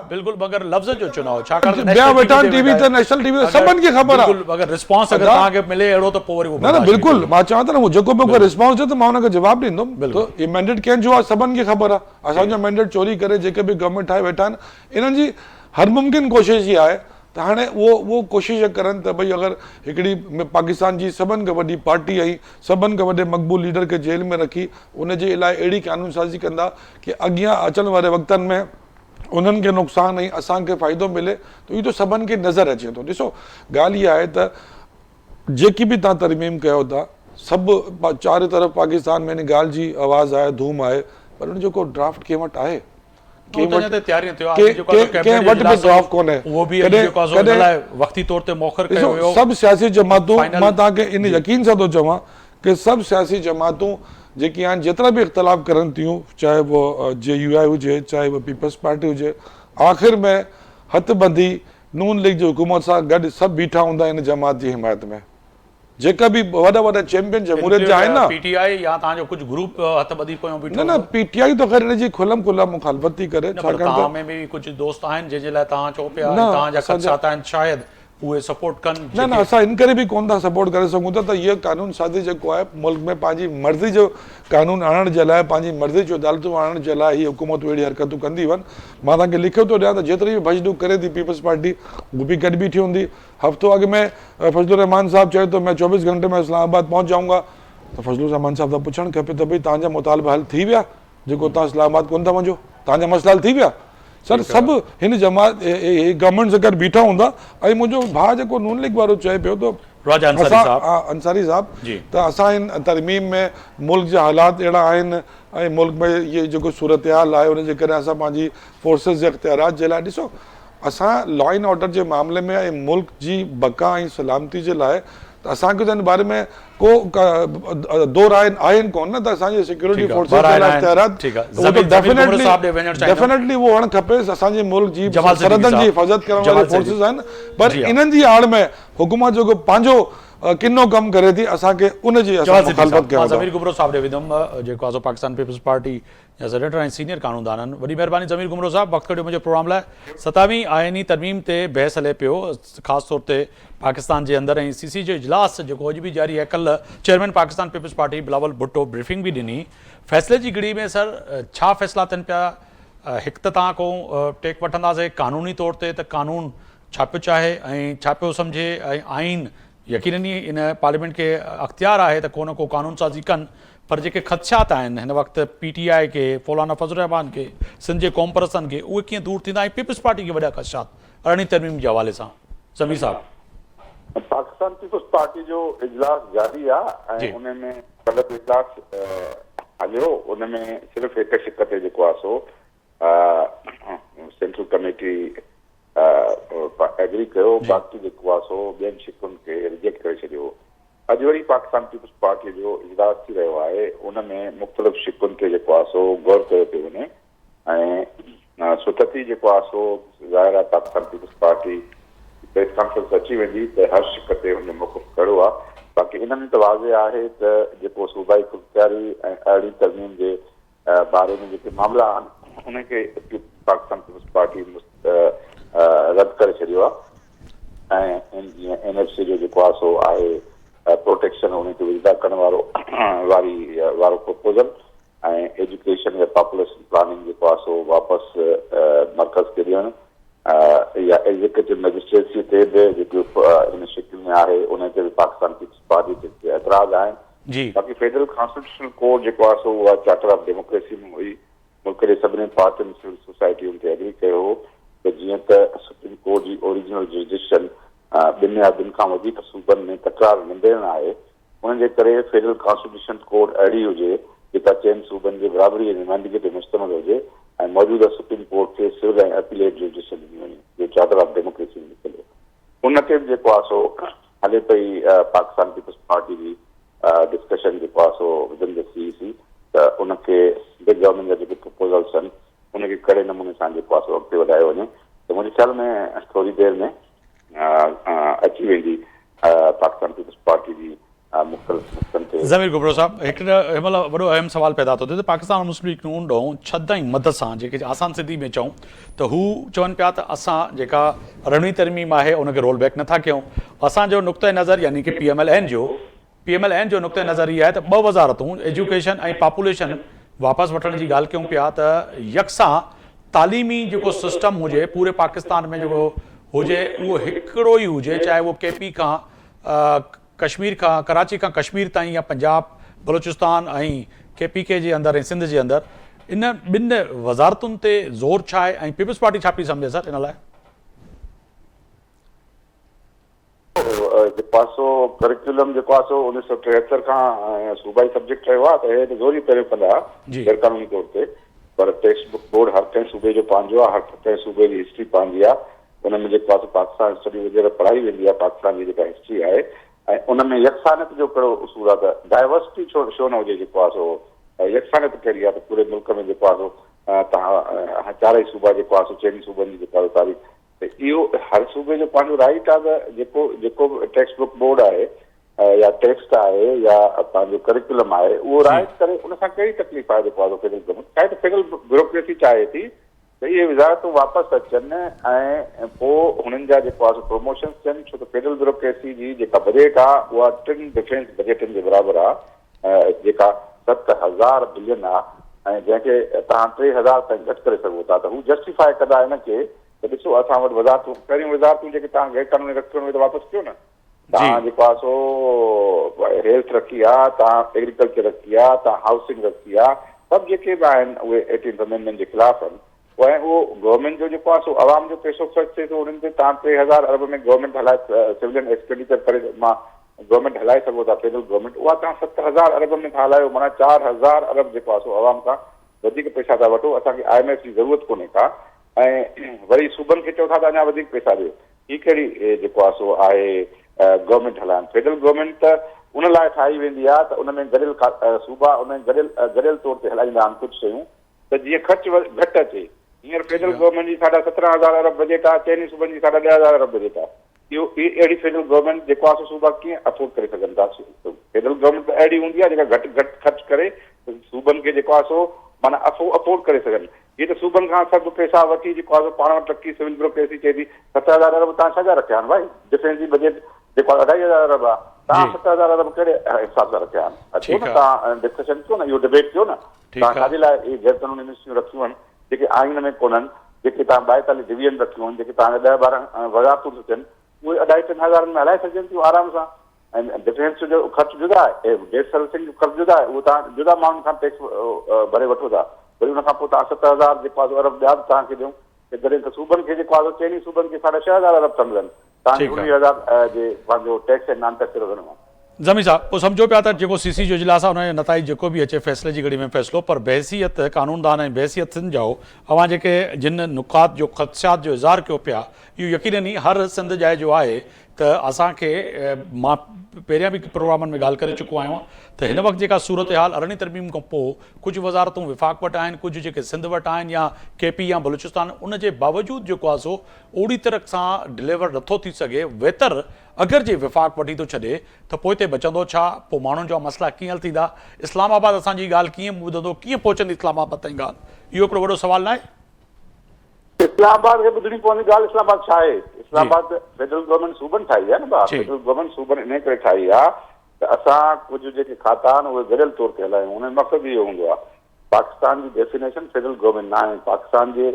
बिल्कुलु मगर लफ़्ज़ जो चुनाव छाकाणि ॿिया वेठा आहिनि टीवी ते नेशनल टीवी ते सभिनि खे ख़बर आहे। अगरि रिस्पॉन्स अगरि तव्हांखे मिले अहिड़ो त पोइ वरी न बिल्कुलु मां चवां थो न जेको बि कोई रिस्पॉन्स ॾिए त मां हुनखे जवाबु ॾींदुमि। त इहे मैंडेट कंहिंजो आहे सभिनि खे ख़बर आहे। असांजो मैंडेट चोरी करे जेके बि गवर्नमेंट ठाहे वेठा आहिनि इन्हनि जी हर मुमकिन कोशिशि इहा आहे त हाणे उहो कोशिशि करनि त भई अगरि हिकिड़ी पाकिस्तान जी सभिनि खां वॾी पार्टी ऐं सभिनि खां वॾे मक़बूल लीडर खे जेल में रखी उनजे लाइ अहिड़ी कानून साज़ी कंदा कि अॻियां अचण वारे वक़्तनि में उन्हनि खे नुक़सानु ऐं असांखे फ़ाइदो मिले त इहो त सभिनि खे नज़र अचे थो। ॾिसो ॻाल्हि इहा आहे त जेकी बि तव्हां तरमीम कयो था सभु चारे तरफ़ पाकिस्तान में इन ॻाल्हि जी आवाज़ आहे, धूम आहे, पर उन जो को ड्राफ्ट कंहिं वटि आहे? कंहिं वटि बि ड्राफ्ट कोन्हे। सभु सियासी जमातूं, मां तव्हांखे इन यकीन सां थो चवां कि सभु सियासी जमातूं जेकी आहिनि जेतिरा बि इख़्तिलाफ़ करनि थियूं, चाहे वो JUI हुजे, चाहे वो पीपल्स पार्टी हुजे, आख़िर में हथ बंधी नून लीग जी हुकूमत सां गॾु सभु बीठा हूंदा इन जमात जी हिमायत में। जेका बि वॾा वॾा चैंपियन जमहूरियत जा आहिनि न, PTI या तव्हांजो कुझु ग्रुप हथ ॿधी पियो बीठो? न PTI त ख़ैर हिनजी खुलम खुला मुखालफ़त थी करे, तव्हां में बि कुझु दोस्त आहिनि जंहिंजे लाइ तव्हां चओ पिया तव्हांजा ख़दशात आहिनि शायदि उहे सपोर्ट कनि? न असां इन करे बि कोन था सपोर्ट करे सघूं था त इहो कानून साज़ी जेको आहे मुल्क में पंहिंजी मर्ज़ी जो कानून आणण जे लाइ, पंहिंजी मर्ज़ी जो अदालतूं आणण जे लाइ हीअ हुकूमतूं अहिड़ी हरकतूं कंदी वञनि। मां तव्हांखे लिखियो थो ॾियां त जेतिरी बि भजदू करे थी पीपल्स पार्टी, उहो बि गॾु बीठी हूंदी। हफ़्तो अॻु में फजलुर रहमान साहब चए थो मैं 24 घंटे में इस्लामाबाद पहुंच जाऊंगा, त फजलुर रहमान साहब खां पुछणु खपे त भई तव्हांजा मुतालबा हल थी विया? जेको तव्हां इस्लामाबाद कोन था वञो, तव्हांजा मसइला हल थी विया? सर सभु हिन जमात गवर्नमेंट सां गॾु बीठा हूंदा। ऐं मुंहिंजो भाउ जेको नून लीग वारो चए पियो त अंसारी साहब त असां इन तरमीम में मुल्क जा हालात अहिड़ा आहिनि ऐं मुल्क में इहे जेको सूरत हाल आहे उनजे करे असां पंहिंजी फोर्सिस जे इख़्तियारात जे लाइ, ॾिसो असां लॉ एंड ऑर्डर जे मामले में ऐं मुल्क जी बका ऐं सलामती जे लाइ त असांखे त हिन बारे में को दो राय आहिनि कोन न, त असांजी सिक्योरिटी फोर्सिस जे लाइ इख़्तियारात डेफिनेटली उहो हुअणु खपे। असांजे मुल्क जी सरहदनि जी हिफ़ाज़त करण वारी फोर्सिस आहिनि, पर इन्हनि जी आड़ में हुकूमत जेको पंहिंजो किनो कमु करे थी असांखे उनजी मुखालफ़त कयूं। ज़मीर गुमरो साहब ॾे विधुमि जेको आहे पाकिस्तान पीपल्स पार्टी जा सेनेटर ऐं सीनियर कानूनदान आहिनि। वॾी महिरबानी ज़मीर गुमरो साहब, वक़्तु कढियो मुंहिंजे प्रोग्राम लाइ। 27वीं आइनी तरमीम ते बहस हले पियो, ख़ासि तौर ते पाकिस्तान जे अंदरि, ऐं CC जो इजलास जेको अॼु बि जारी आहे। कल्ह चेयरमैन पाकिस्तान पीपल्स पार्टी बिलावल भुट्टो ब्रीफिंग बि ॾिनी। फ़ैसिले जी घड़ी में सर छा फ़ैसिला थियनि पिया? हिकु त तव्हां को टेक वठंदासीं क़ानूनी तौर ते त क़ानून छा पियो चाहे ऐं छा पियो सम्झे, ऐं आइन यकीनन ई इन पार्लियामेंट खे अख़्तियार आहे त को न को क़ानून साज़ी कनि, पर जेके ख़दशात आहिनि हिन वक़्तु PTI खे, मौलाना फज़लुर रहमान खे, सिंध जे क़ौम परस्तनि खे, उहे कीअं दूर थींदा ऐं पीपल्स पार्टी खे वॾा ख़दशात अरिड़हीं तरमीम जे हवाले सां? ज़मीर साहब, पाकिस्तान पीपल्स पार्टी जो इजलास जारी आहे ऐं उन में कल्ह बि इजलास हलियो। उन में सिर्फ़ु हिकु शिक ते जेको आहे सो सेंट्रल कमेटी एग्री कयो, बाक़ी जेको आहे सो ॿियनि शिकुनि खे रिजेक्ट करे छॾियो। अॼु वरी पाकिस्तान पीपल्स पार्टी जो इजलास थी रहियो आहे, उन में मुख़्तलिफ़ शिकुनि खे जेको आहे सो गौर कयो पियो वञे ऐं सुठती जेको आहे सो ज़ाहिर आहे पाकिस्तान पीपल्स पार्टी प्रेस कॉन्फ्रेंस अची वेंदी त हर शिक ते हुन मौक़िफ़ खड़ो आहे। बाक़ी इन में त वाज़े आहे त जेको सूबाई ख़ुदमुख्तियारी ऐं अहिड़ी तरमीम जे बारे में जेके मामला आहिनि उनखे पाकिस्तान पीपल्स पार्टी रद्द करे छॾियो आहे। ऐं जीअं NFC जो जेको आहे सो आहे प्रोटेक्शन उनखे विदा करण वारो प्रपोज़ल ऐं एजुकेशन या पॉपुलेशन प्लानिंग जेको आहे सो वापसि मर्कज़ खे ॾियणु या एग्जीक्यूटिव मजिस्ट्रेसी ते बि जेको इन शिकिल में आहे उन ते बि पाकिस्तान पीपल्स पार्टी ते एतिराज़ आहिनि। बाक़ी फेडरल कॉन्स्टिट्यूशनल कोर्ट जेको आहे सो उहा चार्टर ऑफ डेमोक्रेसी में हुई, मुल्क जे सभिनी पार्टियुनि सिविल सोसाइटियुनि ते एग्री कयो हो त जीअं त सुप्रीम कोर्ट जी ओरिजिनल जुरिडिक्शन ॿिनि या ॿिनि खां वधीक सूबनि में तकरार निंदेण आहे, उनजे करे फेडरल कॉन्स्टिट्यूशन कोर्ट अहिड़ी हुजे जेका चइनि सूबनि जे बराबरी ऐं नुमाइंदगी ते मुश्तमिल हुजे ऐं मौजूदा सुप्रीम कोर्ट खे सिविल ऐं अपीलेट जुरिडिक्शन ॾिनी वञे, जो चार्टर ऑफ डेमोक्रेसी में निकिरे। उन ते बि जेको आहे सो हले पई पाकिस्तान पीपल्स पार्टी जी डिस्कशन जेको आहे सो विदिन द CEC त उनखे बिग गवर्नमेंट जा जेके प्रपोज़ल्स आहिनि उनखे कड़े नमूने सां जेको आहे सो अॻिते वधायो वञे त मुंहिंजे ख़्याल में थोरी देरि में अची वेंदी पाकिस्तान पीपल्स पार्टी जी मुख़्तलिफ़। ज़मीर गुमरो साहब, हिकु हिन महिल वॾो अहम सुवाल पैदा थो थिए त पाकिस्तान मुस्लिम लीग नून ॾों छद ऐं मदद सां जेके आसान सिंधी में चऊं त हू चवनि पिया त असां जेका अरिड़हीं तरमीम आहे उनखे रोल बैक नथा कयूं। असांजो नुक़्ते नज़र यानी कि PMLN जो नुक़्ते नज़र इहा आहे त 2 वज़ारतूं एजुकेशन ऐं पॉपुलेशन वापसि वठण जी ॻाल्हि कयूं पिया त यकसां तालीमी जेको सिस्टम हुजे पूरे पाकिस्तान में जेको हुजे उहो हिकिड़ो ई हुजे, चाहे उहो KP खां कश्मीर खां कराची खां कश्मीर ताईं या पंजाब बलूचिस्तान ऐं KPK जे अंदरि ऐं सिंध जे अंदरि इन ॿिनि वज़ारतुनि ते ज़ोर छा आहे ऐं पीपल्स पार्टी छा पई सम्झे सर इन लाइ? जेको आहे सो करिकुलम जेको आहे सो 1973 खां सूबाई सब्जेक्ट रहियो आहे, त हे त ज़ोरी पहिरियों कंदा जी। गैर कानूनी तौर ते, पर टेक्स्ट बुक बोर्ड हर कंहिं सूबे जो पंहिंजो आहे, हर कंहिं सूबे जी हिस्ट्री पंहिंजी आहे, उन में जेको आहे पाकिस्तान स्टडी वग़ैरह पढ़ाई वेंदी आहे, पाकिस्तान जी जेका हिस्ट्री आहे, ऐं उन में यकसानियत जो कहिड़ो उसूल आहे, त डाइवर्सिटी छो न हुजे, जेको आहे सो यकसानियत कहिड़ी आहे, त पूरे मुल्क में जेको आहे सो तव्हां चारई सूबा जेको आहे सो चइनी सूबनि जी जेका तारीख़, त इहो हर सूबे जो पंहिंजो राइट आहे त जेको टेक्स्ट बुक बोर्ड आहे या टेक्स्ट आहे या पंहिंजो करिकुलम आहे उहो राइट करे, उन सां कहिड़ी तकलीफ़ आहे जेको आहे फेडरल गवर्नमेंट छा आहे, त फेडरल ब्यूरोक्रेसी चाहे थी त इहे वज़ारतूं वापसि अचनि ऐं पोइ हुननि जा जेको आहे प्रमोशन्स थियनि, छो त फेडरल ब्यूरोक्रेसी जी जेका बजट आहे उहा 3 डिफेंस बजटनि जे बराबरि आहे, जेका 7,000 बिलियन आहे, ऐं जंहिंखे तव्हां 3,000 ताईं घटि करे सघो था, त हू जस्टिफाई कंदा हिनखे त ॾिसो असां वटि वज़ारतूं, पहिरियों वज़ारतूं जेके तव्हां गैर कानूनी रखियो उहे त वापसि कयो न, तव्हां जेको आहे सो हेल्थ रखी आहे, तव्हां एग्रीकल्चर रखी आहे, तव्हां हाउसिंग रखी आहे, सभु जेके बि आहिनि उहे 18th अमेंडमेंट जे ख़िलाफ़ आहिनि, ऐं उहो गवर्नमेंट जो जेको आहे सो आवाम जो पैसो ख़र्च थिए थो, उन्हनि ते तव्हां 3,000 अरब में गवर्नमेंट हलाए, सिविलियन एक्सपेंडिचर करे मां गवर्नमेंट हलाए सघो था, फेडरल गवर्नमेंट, उहा तव्हां 7,000 अरब में था हलायो, माना 4,000 अरब जेको आहे सो आवाम खां वधीक पैसा था वठो, असांखे IMF जी ज़रूरत कोन्हे का, ऐं वरी सूबनि खे चओ था त अञा वधीक पैसा ॾियो, ही कहिड़ी जेको आहे सो आहे गवर्नमेंट हलाइनि। फेडरल गवर्नमेंट त उन लाइ ठाही वेंदी आहे त उन में गॾियल सूबा उन गॾियल तौर ते हलाईंदा आहिनि कुझु शयूं, त जीअं ख़र्च घटि अचे। हींअर फेडरल गवर्नमेंट जी 17,500 अरब बजट आहे, चइनी सूबनि जी 10,500 अरब बजट आहे, इहो अहिड़ी फेडरल गवर्नमेंट जेको आहे सूबा कीअं अफोर्ड करे सघनि था? फेडरल गवर्नमेंट त अहिड़ी हूंदी आहे जेका घटि ख़र्च करे सूबनि खे जेको आहे सो माना अफोर्ड करे सघनि। हीअ त सूबनि खां सभु पैसा वठी जेको आहे पाण वटि रखी सिविल ब्यूरोक्रेसी चए थी 7,000 अरब तव्हां छा जा रखिया आहिनि भाई? डिफेंस जी बजट जेको आहे 2,500 अरब आहे, तव्हां 7,000 अरब कहिड़े हिसाब सां रखिया आहिनि? अचो न तव्हां डिस्कशन कयो न, इहो डिबेट कयो न, तव्हां छाजे लाइ इहे गैर कानूनी मिनिस्ट्रियूं रखियूं आहिनि जेके आइन में कोन्हनि, जेके तव्हां 42 डिवीजन रखियूं आहिनि, जेके तव्हांखे 10-12 वज़ारतूं थी थियनि, उहे 2,500-3,000 में हलाए सघनि थियूं आराम सां, ऐं डिफेंस जो ख़र्च जुदा आहे, डेट सर्विसिंग जो ख़र्च जुदा आहे, उहो तव्हां जुदा माण्हुनि खां टैक्स भरे वठो था, वरी हुन खां पोइ तव्हां 7,000 जेको आहे अरब ॿिया बि तव्हांखे ॾियूं, जॾहिं त सूबनि खे जेको आहे चइनी सूबनि खे 6,500 अरब था मिलनि, तव्हांखे 19,000 जे पंहिंजो टैक्स ऐं नॉन टैक्स रखणो आहे। ज़मीर साहब, पोइ सम्झो पिया त जेको CC जो इजलास आहे हुनजो नताइज जेको बि अचे फ़ैसिले जी घड़ी में फ़ैसिलो, पर बहसियत कानूनदान ऐं बहसियत सिंध जो अवां जेके जिन नुकात जो ख़दशात जो इज़हार कयो पिया, इहो यकीनन ई हर सिंध जाइ जो आहे त असांखे मां पहिरियां बि प्रोग्रामनि में ॻाल्हि करे चुको आहियां त हिन वक़्तु जेका सूरत हाल अरिड़हीं तरमीम खां पोइ कुझु वज़ारतूं विफ़ाक़ वटि आहिनि, कुझु जेके सिंध वटि आहिनि या KP या बलूचिस्तान, उन जे बावजूदि जेको आहे सो ओड़ी तरह सां डिलीवर नथो थी सघे। बहितर अगरि जे विफ़ाक़ वठी थो छॾे त पोइ हिते बचंदो छा? पोइ माण्हुनि जा मसइला कीअं हल थींदा? इस्लामाबाद असांजी ॻाल्हि कीअं ॿुधंदो, कीअं पहुचंदी इस्लामाबाद ताईं ॻाल्हि? इहो हिकिड़ो वॾो सुवालु न आहे? इस्लामाबाद खे ॿुधणी पवंदी ॻाल्हि। इस्लामाबाद छा आहे? इस्लामाबाद फेडरल गवर्नमेंट सूबनि ठाही आहे न भाउ, फेडरल गवर्नमेंट सूबनि इन करे ठाही आहे त असां कुझु जेके खाता आहिनि उहे गॾियल तौर ते हलायूं। हुन जो मक़सदु इहो हूंदो आहे। पाकिस्तान जी डेफिनेशन फेडरल गवर्नमेंट न आहे। पाकिस्तान जे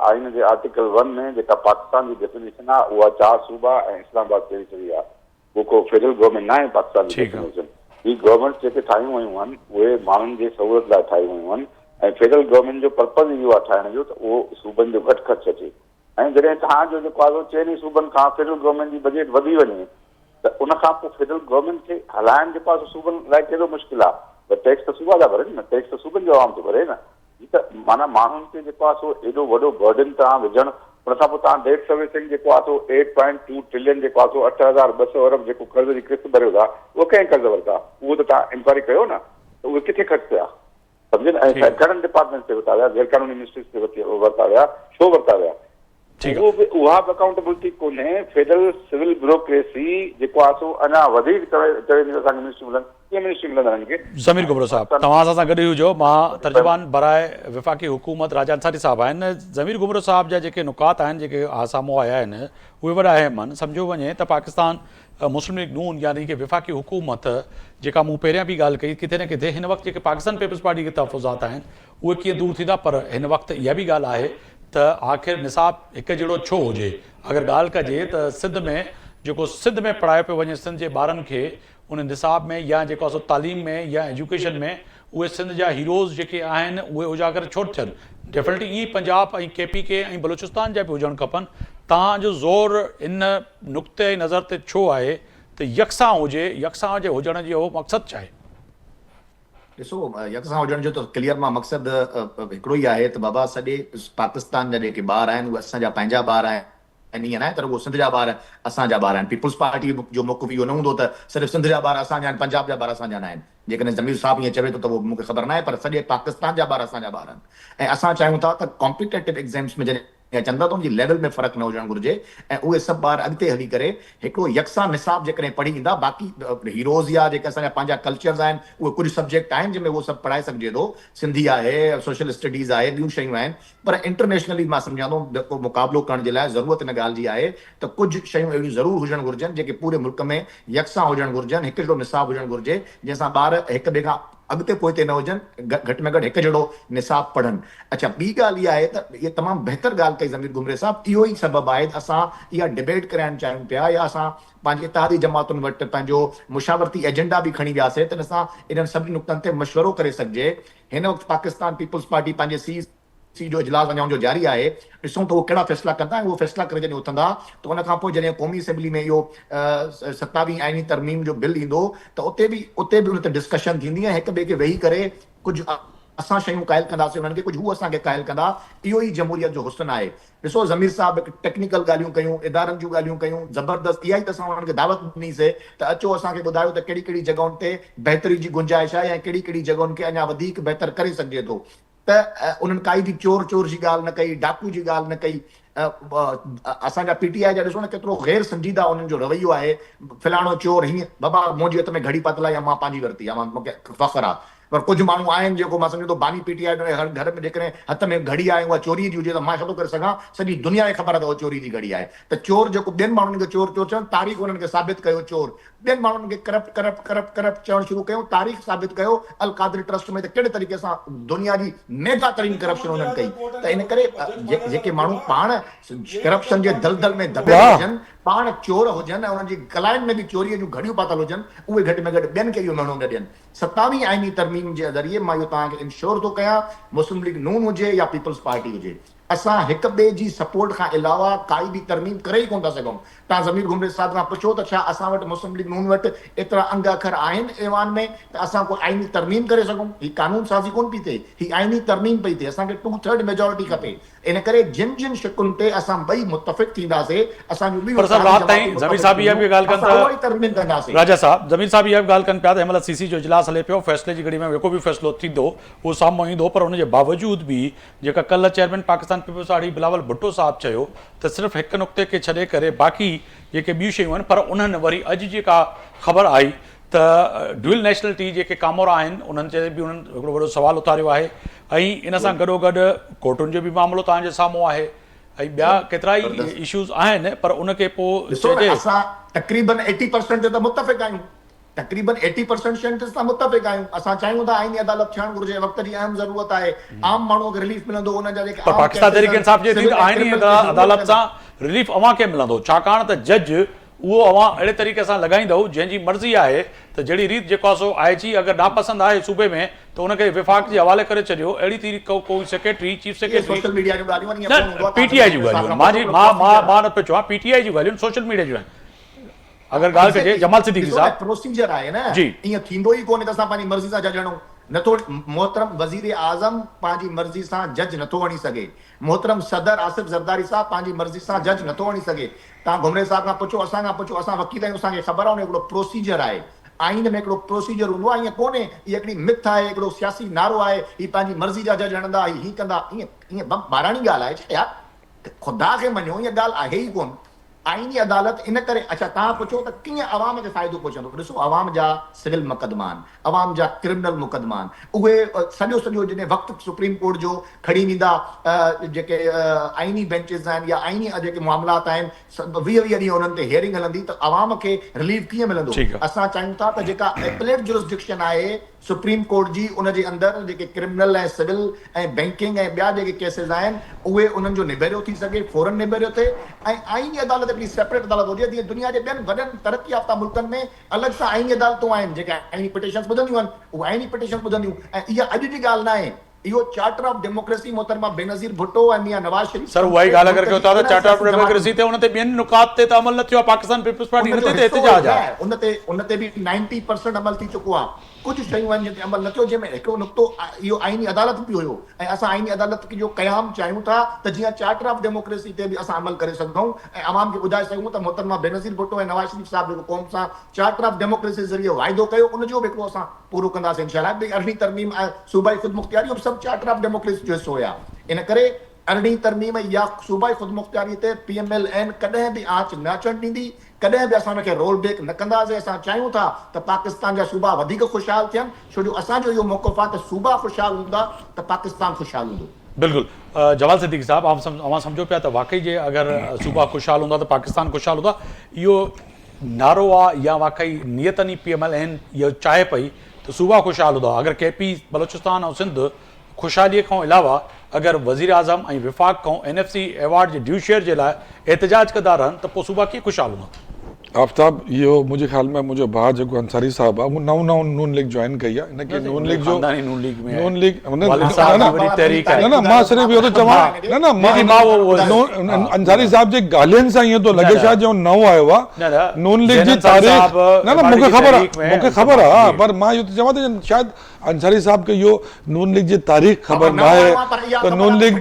आइन जे आर्टिकल 1 में जेका पाकिस्तान जी डेफिनेशन आहे उहा 4 सूबा ऐं इस्लामाबाद टेरिटरी आहे। उहो को फेडरल गवर्नमेंट न आहे पाकिस्तान जी डेफिनेशन। ही गवर्नमेंट जेके ठाहियूं वयूं आहिनि उहे माण्हुनि जे सहूलियत लाइ ठाहियूं वयूं आहिनि ऐं फेडरल गवर्नमेंट जो पर्पज़ इहो आहे ठाहिण जो त उहो सूबनि जो घटि ख़र्च अचे। ऐं जॾहिं तव्हांजो जेको आहे चइनी सूबनि खां फेडरल गवर्नमेंट जी बजट वधी वञे त उन खां पोइ फेडरल गवर्नमेंट खे हलाइण जेको आहे सूबनि लाइ केॾो मुश्किल आहे। त टैक्स त सूबा था भरनि न, टैक्स त सूबनि जो आवाम थो भरे न। ही त माना माण्हुनि ते जेको आहे सो एॾो वॾो बर्डन तव्हां विझणु, उन खां पोइ तव्हां डेट सर्विसिंग जेको आहे सो 8.2 ट्रिलियन जेको आहे सो 8,200 अरब जेको कर्ज़ जी किस्त भरियो था, उहो कंहिं कर्ज़ वरिता? उहो त तव्हां इंक्वायरी कयो न, त उहे किथे ख़र्च थिया? सम्झनि? ऐं घणनि डिपार्टमेंट ते वरिता विया, गैर कानूनी मिनिस्ट्रीज़ ते वरिता विया, छो वरिता विया? उहा बि अकाउंटेबिलिटी कोन्हे। फेडरल सिविल ब्यूरोक्रेसी जेको आहे सो अञा वधीक चवे असांखे मिनिस्ट्री मिलनि, कीअं मिनिस्ट्री मिलंदा हिननि खे? ज़मीर गुमरो साहब तव्हां सां गॾु हुजो, मां तर्जुमान बराए विफ़ाक़ी हुकूमत राजा अंसारी साहब आहिनि। ज़मीर गुमरो साहब जा जेके नुकात आहिनि जेके साम्हूं आया आहिनि उहे वॾा अहम आहिनि। सम्झो वञे त पाकिस्तान मुस्लिम लीग नून यानी कि विफ़ाक़ी हुकूमत जेका मूं पहिरियां बि ॻाल्हि कई, किथे न किथे हिन वक़्तु जेके पाकिस्तान पीपल्स पार्टी के तहफ़ुज़ात आहिनि उहे कीअं दूर थींदा। पर हिन वक़्तु इहा बि ॻाल्हि आहे त आख़िर निसाब हिकु जहिड़ो छो हुजे? अगरि ॻाल्हि कजे त सिंध में जेको सिंध में पढ़ायो पियो वञे सिंध जे ॿारनि खे उन निसाब में या जेको आहे सो तालीम में या एजुकेशन में उहे सिंध जा हीरोज़ जेके आहिनि उहे उजागर छो थियनि? डेफिनेटली ईअं पंजाब ऐं KPK ऐं बलूचिस्तान जा बि हुजणु खपनि। तव्हांजो ज़ोर इन नुक़्ते नज़र ते छो आहे त यकसां हुजे, यकसां जे हुजण जो मक़सदु छा आहे? ॾिसो, यकसां हुजण जो त क्लियर मां मक़सदु हिकिड़ो ई आहे त बाबा सॼे पाकिस्तान जा जेके ॿार आहिनि उहे असांजा पंहिंजा ॿार आहिनि। ईअं न आहे त रुॻो सिंध जा ॿार असांजा ॿार आहिनि। पीपुल्स पार्टी जो मौक़िफ़ इहो न हूंदो त सिर्फ़ु सिंध जा ॿार असांजा आहिनि, पंजाब जा ॿार असांजा न आहिनि। जेकॾहिं ज़मीर साहिबु ईअं चवे थो त उहो मूंखे ख़बर न आहे, पर सॼे पाकिस्तान जा ॿार असांजा ॿार आहिनि। ऐं असां चाहियूं था त कॉम्पिटेटिव एग्ज़ाम्स में जॾहिं चवंदा त उनजी लेवल में फ़र्क़ु न हुजणु घुरिजे ऐं उहे सभु ॿार अॻिते हली करे हिकिड़ो यकसां निसाब जेकॾहिं पढ़ी ईंदा। बाक़ी हीरोज़ या जेके असांजा पंहिंजा कल्चर्स आहिनि उहे कुझु सब्जेक्ट आहिनि जंहिंमें उहो सभु पढ़ाए सघिजे थो। सिंधी आहे, सोशल स्टडीज़ आहे, ॿियूं शयूं आहिनि। पर इंटरनेशनली मां सम्झां थो जेको मुक़ाबिलो करण जे लाइ ज़रूरत इन ॻाल्हि जी आहे त कुझु शयूं अहिड़ियूं ज़रूरु हुजणु घुरिजनि जेके पूरे मुल्क में यकसां हुजणु घुरिजनि, हिकु जहिड़ो निसाब हुजणु घुरिजे जंहिंसां ॿार हिक ॿिए खां अॻिते पोइते न हुजनि, घटि में घटि हिकु जहिड़ो निसाब पढ़नि। अच्छा, ॿी ॻाल्हि इहा आहे त इहा तमामु बहितर ॻाल्हि कई ज़मीर घुमरे साहिबु। इहो ई सबबु आहे त असां इहा डिबेट कराइणु चाहियूं पिया या असां पंहिंजी इत्तेहादी जमातुनि वटि पंहिंजो मुशावरती एजेंडा बि खणी वियासीं त असां इन्हनि सभिनी नुक़्तनि ते मशवरो करे सघिजे। हिन वक़्तु पाकिस्तान पीपुल्स पार्टी पंहिंजे CEC जो इजलास अञा जो जारी आहे। ॾिसूं त उहो कहिड़ा फ़ैसिला कंदा ऐं उहो फ़ैसिला करे जॾहिं उथंदा त उन खां पोइ जॾहिं क़ौमी असेंबली में इहो 27वीं आइनी तरमीम जो बिल ईंदो त उते बि उन ते डिस्कशन थींदी ऐं हिक ॿिए खे वेही करे कुझु असां शयूं क़ाइल कंदासीं उन्हनि खे, कुझु हू असांखे क़ाइल कंदा। इहो ई जमहूरियत जो हुस्न आहे। ॾिसो ज़मीर साहिबु हिकु टेक्निकल ॻाल्हियूं कयूं, इदारनि जूं ॻाल्हियूं कयूं, ज़बरदस्त। इहा ई त असां उन्हनि खे दावत ॾिनीसीं त अचो असांखे ॿुधायो त कहिड़ी कहिड़ी जॻहुनि ते बहितरी जी गुंजाइश आहे ऐं कहिड़ी कहिड़ी जॻहुनि खे अञा वधीक बहितर करे सघिजे थो। त उन्हनि काई बि चोर जी ॻाल्हि न कई, डाकू जी ॻाल्हि न कई। असांजा PTI जा ॾिसो न केतिरो ग़ैर संजीदा उन्हनि जो रवैयो आहे। फलाणो चोर हीअं, बाबा मुंहिंजे हथ में घड़ी पातल आहे या मां पंहिंजी वरिती आहे, मूंखे फ़ख़्रु आहे। पर कुझु माण्हू आहिनि जेको मां सम्झो थो बानी PTI हर घर में जेकॾहिं हथ में घड़ी आहे उहा चोरी जी हुजे त मां छा थो करे सघां, सॼी दुनिया खे ख़बर आहे त उहा चोरी जी घड़ी आहे। त चोर जेको ॿियनि माण्हुनि खे चोर चवनि, तारीख़ उन्हनि खे साबित कयो चोर। ॿियनि माण्हुनि खे करप्ट चवणु शुरू कयूं, तारीख़ साबित कयो। अल कादरी ट्रस्ट में त कहिड़े तरीक़े सां दुनिया जी मेगा तरीन करप्शन उन्हनि कई। त इन करे जेके माण्हू पाण करप्शन जे दलदल में दॿियल हुजनि, पाण चोर हुजनि ऐं उन्हनि जी कलाइनि में बि चोरीअ जूं घड़ियूं पातल हुजनि, उहे घटि में घटि ॿियनि खे इहो महीनो न ॾियनि। 27वीं आइनी तरमीम जे ज़रिए मां इहो तव्हांखे इंश्योर थो कयां, मुस्लिम लीग नून हुजे या पीपल्स पार्टी हुजे, असां हिक ॿिए जी सपोर्ट खां अलावा काई बि तरमीम करे ई कोन था सघूं। तव्हां ज़मीर घुमरे साहिब खां पुछो त छा असां वटि मुस्लिम लीग नून वटि एतिरा अंग अखर आहिनि ऐवान में त असां कोई आइनी तरमीम करे सघूं? हीअ कानून साज़ी कोन पई थिए, हीअ आइनी तरमीम पई थिए। असांखे 2/3 मेजोरिटी खपे। इन करे जिन शिकुनि ते असां ॿई मुतफ़िक़ थींदासीं, असांजूं पर सर रात ताईं ज़मीर साहिब इहा बि ॻाल्हि कनि तरमीम कंदासीं। राजा साहब, ज़मीर साहिब इहा बि ॻाल्हि कनि पिया त हिन महिल CC जो इजलास हले पियो, फ़ैसिले जी घड़ी में जेको बि फ़ैसिलो थींदो उहो साम्हूं ईंदो। पर उनजे बावजूद बि जेका कल्ह चेयरमैन पाकिस्तान पीपुल्स पार्टी बिलावल भुट्टो साहिबु चयो त सिर्फ़ु हिकु नुक़्ते खे छॾे करे बाक़ी जेके ॿियूं शयूं आहिनि, पर उन्हनि वरी अॼु जेका ख़बर आई त ड्यूल नेशनलिटी जेके कामोरा आहिनि उन्हनि ते बि उन्हनि हिकिड़ो वॾो सुवालु उथारियो आहे। ऐं इन सां गॾोगॾु कोर्टुनि जो बि मामिलो तव्हांजे साम्हूं आहे ऐं ॿिया केतिरा ई इशूज़ आहिनि। पर उनखे पोइ असां तक़रीबन 80% ते त मुतफ़िक़ आहियूं, तक़रीबन 80% शयुनि ते असां मुतफ़िक़ आहियूं। असां चाहियूं था आइनी अदालत थियणु घुरिजे, वक़्त जी अहम ज़रूरत आहे, आम माण्हूअ खे रिलीफ मिलंदो। उनजा जेके पाकिस्तान तहरीक इंसाफ़ जे आइनी अदालत सां रिलीफ अव्हां खे मिलंदो, छाकाणि त जज उहो अव्हां अहिड़े तरीक़े सां लॻाईंदव जंहिंजी मर्ज़ी आहे त जहिड़ी रीति जेको आहे सो IG अगरि नापसंदि आहे सूबे में त उनखे विफ़ाक़ जे हवाले करे छॾियो। अहिड़ी तरीक़े कोई secretary, chief secretary, social media जूं ॻाल्हियूं PTI जूं ॻाल्हियूं, मां न पियो चवां, PTI जूं ॻाल्हियूं सोशल मीडिया जूं आहिनि। अगरि ॻाल्हि कजे जमाल सिद्दीकी साहब, प्रोसीजर आहे न, ईअं थींदो ई कोन्हे त असां पंहिंजी मर्ज़ी सां जज हणूं। नथो मोहतरम वज़ीर आज़म पंहिंजी मर्ज़ी सां जज नथो हणी सघे, मोहतरम सदर आसिफ ज़रदारी साहब पंहिंजी मर्ज़ी सां जज नथो हणी सघे। तव्हां घुमरे साहिब खां पुछो, असां खां पुछो, असां वकील आहियूं, असांखे ख़बर आहे हिकिड़ो प्रोसीजर आहे, आइन में हिकिड़ो प्रोसीजर हूंदो आहे। ईअं कोन्हे हीअ हिकिड़ी मिथ आहे, हिकिड़ो सियासी नारो आहे, हीअ पंहिंजी मर्ज़ी जा जज हणंदा, हीअ कंदा, ईअं ॿाराणी ॻाल्हि आहे छा यार? ख़ुदा खे मञो, हीअ ॻाल्हि आहे ई कोन। आइनी अदालत इन करे, अच्छा तव्हां पुछो त कीअं अवाम खे फ़ाइदो पहुचंदो? ॾिसो, अवाम जा सिविल मुक़दमा आहिनि, अवाम जा क्रिमिनल मुक़दमा आहिनि, उहे सॼो जॾहिं वक़्तु सुप्रीम कोर्ट जो खणी वेंदा, जेके आइनी बेंचिस आहिनि या आइनी जेके मामलात आहिनि, 20-20 ॾींहं उन्हनि ते हियरिंग हलंदी, त अवाम खे रिलीफ कीअं मिलंदो? असां चाहियूं था त जेका एपलेट जुरिसडिक्शन आहे सुप्रीम कोर्ट जी उन जे अंदरि जेके क्रिमिनल ऐं सिविल ऐं बैंकिंग ऐं ॿिया जेके केसिस आहिनि उहे उन्हनि जो निबेरो थी सघे, फौरन निबेरो थिए। ऐं आईनी अदालत हिकिड़ी सेपरेट अदालत हुजे जीअं दुनिया जे ॿियनि वॾनि तरक़ी याफ़्ता मुल्कनि में अलॻि सां आईनी अदालतूं आहिनि जेके आईनी पिटिशन्स ॿुधंदियूं आहिनि, उहे आईनी पिटिशन ॿुधंदियूं। ऐं इहा अॼु जी ॻाल्हि न आहे, इहो चार्टर ऑफ डेमोक्रेसी मोहतरमा बेनज़ीर भुट्टो ऐं मियां नवाज शरीफ सर उहा ई ॻाल्हि अगरि कयो था त चार्टर ऑफ डेमोक्रेसी ते उन ते ॿियनि नुकात ते त अमल न थियो आहे। पाकिस्तान पीपल्स पार्टी उन ते एहतिजाज आहे, उन ते बि 90% अमल थी चुको आहे। कुझु शयूं आहिनि जिते अमल न थियो, जंहिंमें हिकिड़ो नुक़्तो इहो आईनी अदालत बि हुयो। ऐं असां आईनी अदालत जो क़याम चाहियूं था त जीअं चार्टर ऑफ डेमोक्रेसी ते बि असां अमल करे सघूं ऐं अवाम खे ॿुधाए सघूं त मोहतरमा बेनज़ीर भुट्टो ऐं नवाज शरीफ साहिब जेको क़ौम सां चार्टर ऑफ डेमोक्रेसी ज़रिए वाइदो कयो उनजो बि हिकिड़ो असां पूरो कंदासीं इंशाअल्लाह। भई 18वीं तरमीम सूबाई ख़ुदमुख्तियारी इहो सभु चार्टर ऑफ डेमोक्रेसी जो हिसो हुया। इन करे 18वीं तरमीम या सूबाई ख़ुदमुख्तियारी ते PMLN कॾहिं बि आंच न अचणु ॾींदी, कॾहिं बि असां हुनखे रोल बैक न कंदासीं। असां चाहियूं था त पाकिस्तान जा सूबा वधीक ख़ुशहाल थियनि, छो जो असांजो इहो मौक़िफ़ आहे त सूबा ख़ुशहाल हूंदा त पाकिस्तान ख़ुशहाल हूंदो। बिल्कुलु जवाल सिद्दीकी साहब अवां सम्झो पिया त वाकई जे अगरि सूबा ख़ुशहाल हूंदा त पाकिस्तान ख़ुशहाल हूंदा, इहो नारो आहे या वाकई नियतनी PMLN इहो चाहे पई त सूबा ख़ुशहाल हूंदा। अगरि KP बलोचिस्तान ऐं सिंध ख़ुशहालीअ खां अलावा अगरि वज़ीर आज़म ऐं विफ़ाक़ खां NFC अवॉर्ड जे ड्यू शेयर जे लाइ एहतिजाज कंदा रहनि त पोइ सूबा कीअं ख़ुशहाल हूंदा? आफ्ताब इहो मुंहिंजे ख़्याल में मुंहिंजो भाउ जेको अंसारी साहिबु आहे उहो नओं नून लीग जॉइन कई आहे। हिनखे नून लीग जो नून लीग न मां सिर्फ़ु इहो थो चवां न मां अंसारी साहिब जे ॻाल्हियुनि सां ईअं थो लॻे छा जो नओं आयो आहे नून लीग जी तारीख़। न मूंखे ख़बर आहे पर मां इहो थो चवां त शायदि अंसारी साहब खे इहो नून लीग जी तारीख़ ख़बर न आहे त नून लीग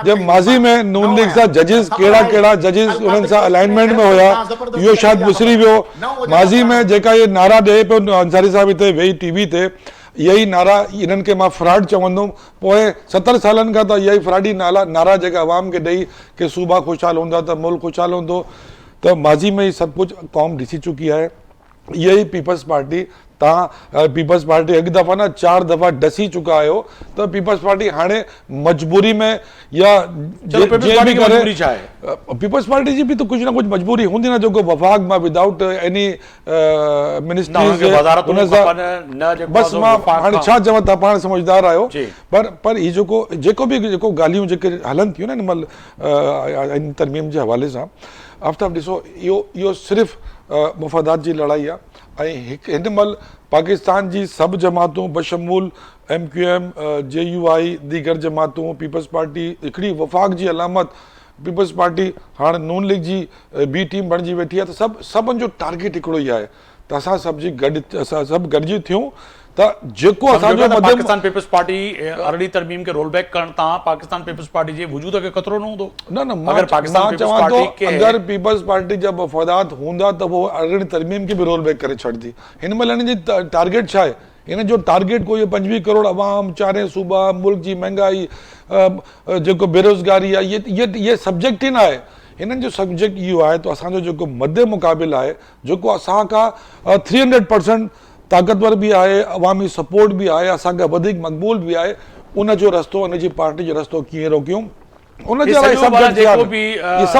जब माज़ी में नून लीग सां जजिस कहिड़ा जजिस उन्हनि सां अलाइनमेंट में हुया इहो शायदि विसरी वियो। माज़ी में जेका इहे नारा ॾे पियो अंसारी साहिब हिते वेही TV ते, इहा ई नारा इन्हनि खे मां फ्रॉड चवंदुमि। पोइ 70 सालनि खां त इहा ई फ्रॉडी नारा जेका अवाम खे ॾेई की सूबा ख़ुशहाल हूंदा त मुल्क ख़ुशहाल हूंदो, त माज़ी में ई सभु कुझु क़ौम ॾिसी चुकी आहे। इहा ई पीपल्स पार्टी तव्हां पीपल्स पार्टी हिकु दफ़ा न 4 दफ़ा डसी चुका आहियो त पीपल्स पार्टी हाणे मजबूरी में या पीपल्स पार्टी जी बि त कुझु न कुझु मजबूरी हूंदी न, जेको वफ़ाक़ मां विदाउट एनी मिनिस्ट्री बसि मां हाणे छा चवां तव्हां पाण समझदार आहियो। पर ही जेको ॻाल्हियूं जेके हलनि थियूं न हिन महिल तरमीम जे हवाले सां, आफ्ताब ॾिसो इहो सिर्फ़ु मुफ़ादात जी लड़ाई आहे। ऐं हिन महिल पाकिस्तान जी सभु जमातूं बशमूल MQM JUI दीगर जमातूं पीपल्स पार्टी हिकिड़ी वफ़ाक़ जी अलामत पीपल्स पार्टी हाणे नून लीग जी B टीम बणिजी वेठी आहे। त सभिनि जो टारगेट हिकिड़ो ई आहे त असां सभु गॾिजी थियूं त जेको असांजो पाकिस्तान पीपल्स पार्टी 18वीं तरमीम खे रोल बैक करण तां पाकिस्तान पीपल्स पार्टी जे वजूद खे खतरो न हूंदो? न मां चवां थो अगरि पीपल्स पार्टी जा मफ़ादात हूंदा त वो 18वीं तरमीम खे बि रोल बैक करे छॾंदी। हिन महिल हिन जी टारगेट छा आहे? हिन जो टारगेट कोई 25 करोड़ अवाम, 4 सूबा, मुल्क जी महांगाई, जेको बेरोज़गारी आहे, ये सब्जेक्ट ई न आहे। हिननि जो सब्जेक्ट इहो आहे त असांजो जेको मदे मुक़ाबिल आहे, जेको असां खां 300% ताक़तवर भी आहे, अवामी सपोर्ट भी आहे, असांखे वधीक मक़बूल भी आहे, उन जो रस्तो उन जी पार्टी जो रस्तो कीअं रोकियूं उन जे लाइ सभु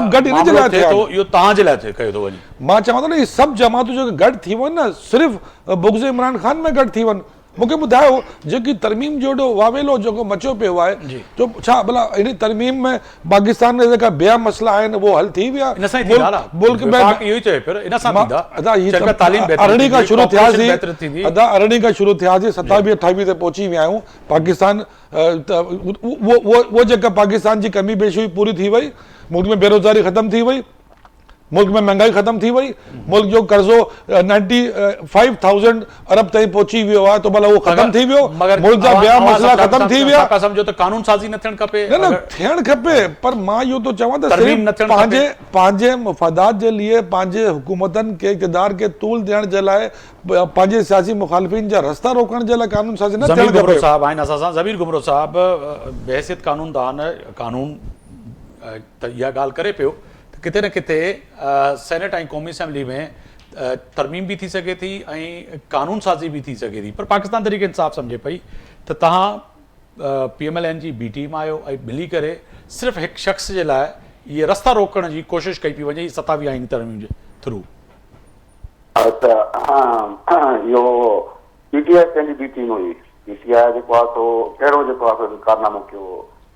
गॾु इन जे लाइ इहो तव्हांजे लाइ कयो थो वञे। मां चवां थो न इहे सभु जमातूं जेके गॾु थी वञनि न, सिर्फ़ु बुग़्ज़ इमरान खान में गॾु थी वञनि। मूंखे ॿुधायो जेकी तरमीम जो एॾो वावेलो जेको मचो पियो आहे, जो छा भला इन तरमीम में पाकिस्तान में जेका ॿिया मसइला आहिनि वो हल थी विया? मुल्क में 18 खां शुरू थियासीं, 18 खां शुरू थियासीं, 27-28 ते पहुची विया आहियूं। पाकिस्तान वो जेका पाकिस्तान जी कमी पेशी पूरी थी वई, मुल्क में बेरोज़गारी ख़तम थी वई, मुल्क में महंगाई ख़त्म थी वई, मुल्क जो कर्ज़ो 95,000 अरब ताईं पहुची वियो आहे, तो भला वो ख़त्म थी वियो, मुल्क जा ॿिया मसइला ख़त्म थी विया। सम्झो त कानून साज़ी न थियणु खपे? न थियणु खपे, पर मां इहो थो चवां त पंहिंजे मुफ़ादात जे लिए पंहिंजे हुकूमतनि खे इक़्तिदार खे तूल ॾियण जे लाइ पंहिंजे सियासी मुखालिफ़िन जा रस्ता रोकण जे लाइ कानून साज़ी न थियणु खपे। साहब आहिनि असां सां ज़मीर गुमरो साहब, बहसियत कानूनदान कानून त इहा ॻाल्हि करे पियो किथे न किथे सेनेट ऐं क़ौमी असेंबली में तरमीम भी थी सके थी ऐं कानून साज़ी भी थी सके थी, पर पाकिस्तान तरीक़े इंसाफ़ सम्झे पई त तव्हां PMLN जी B टीम आहियो ऐं मिली करे सिर्फ़ु हिकु शख़्स जे लाइ इहे रस्ता रोकण जी कोशिशि कई पई वञे 27 आईनी तरमीम जे थ्रू। इहो पीटीआई पंहिंजी बी टीम हुई, पीटीआई जेको आहे सो कहिड़ो जेको आहे सो कारनामो कयो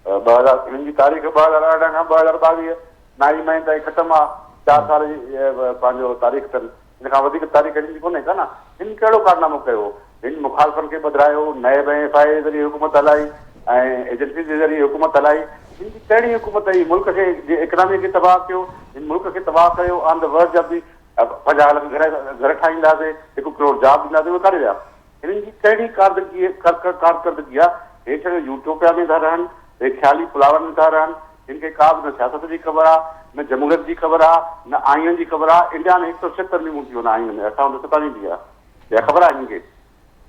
हो 2000 हिननि जी तारीख़ 2018 खां 2022 नाई महीने ताईं ख़तमु आहे, 4 साल जी पंहिंजो तारीख़ अथनि, हिन खां वधीक तारीख़ हिननि जी कोन्हे का न। हिन कहिड़ो कारनामो कयो, हिन मुखालफ़नि खे बदिरायो, नएब ऐं एफ आई जे ज़रिए हुकूमत हलाई ऐं एजेंसी जे ज़रिए हुकूमत हलाई, हिन जी कहिड़ी हुकूमत हुई, मुल्क खे इकनॉमी खे तबाह कयो, हिन मुल्क खे तबाह कयो, on the verge of the 50 लख घर ठाहींदासीं, 1 करोड़ जॉब ॾींदासीं, उहे काॾे विया? हिननि जी कहिड़ी कारकर्दगी आहे? हे छा यूटोपिया में था रहनि, हे ख़्याली पुलावनि में था रहनि, हिनखे का बि न सियासत जी ख़बर आहे, न जमहूरियत जी ख़बर आहे, न आइन जी ख़बर आहे। इंडिया में 176 तरमीमूं थियूं आहिनि आइन में, असां वटि 47 थी आहे, इहा ख़बर आहे हिनखे?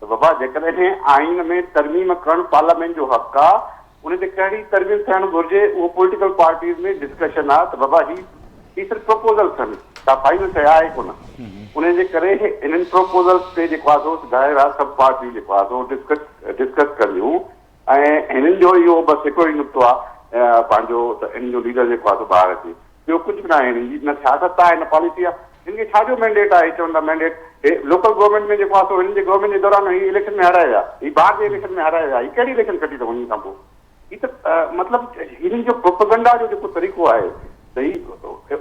त बाबा जेकॾहिं आइन में तरमीम करणु पार्लियामेंट जो हक़ आहे, उन ते कहिड़ी तरमीम थियणु घुरिजे, उहो पॉलिटिकल पार्टीज़ में डिस्कशन आहे। त बाबा ही सिर्फ़ु प्रपोज़ल अथनि, का फाइनल शइ आहे कोन। उन जे करे इन्हनि प्रपोज़ल्स ते जेको आहे सो ज़ाहिर आहे सभु पार्टी जेको आहे सो डिस्कस कंदियूं ऐं हिननि जो इहो बसि हिकिड़ो ई नुक़्तो आहे पंहिंजो, त हिन जो लीडर जेको आहे सो ॿाहिरि अचे, ॿियो कुझु बि न आहे। हिननि जी न सियासत आहे न पॉलिसी आहे। हिन खे छा जो मैंडेट आहे? चवंदा मैंडेट लोकल गवर्नमेंट में जेको आहे सो हिननि जे गवर्नमेंट जे दौरान ही इलेक्शन में हाराए विया, ही ॿाहिरि जे इलेक्शन में हाराए विया, ही कहिड़ी इलेक्शन कढी अथऊं हिन खां पोइ? ही त मतिलबु हिननि जो प्रोपेगेंडा जो जेको तरीक़ो आहे, त ही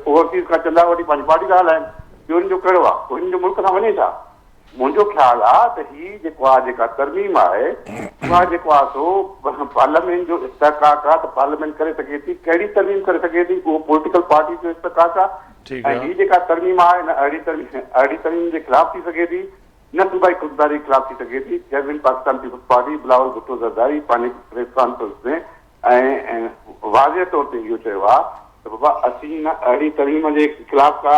ओवरसीज़ खां चंदा वठी पंहिंजी पार्टी था हलाइनि, ॿियो हिन जो कहिड़ो आहे? पोइ हिन जो मुल्क सां वञे छा? मुंहिंजो ख़्यालु आहे त ही जेको आहे जेका तरमीम आहे, उहा जेको आहे सो पार्लियामेंट जो इस्तहक़ाक़ आहे, त पार्लियामेंट करे सघे थी। कहिड़ी तरमीम करे सघे थी? उहो पॉलिटिकल पार्टी जो इस्तहक़ाक़ आहे। ऐं ही जेका तरमीम आहे, न अहिड़ी तरमीम जे ख़िलाफ़ थी सघे थी, न सूबाई ख़ुददारी के खिलाफ थी सके थी। चेयरमैन पाकिस्तान पीपल्स पार्टी बिलावल भुट्टो ज़रदारी पंहिंजे प्रेस कॉन्फ्रेंस में ऐं वाज़े तौर ते इहो चयो आहे त बाबा असीं न अहिड़ी तरमीम जे ख़िलाफ़ का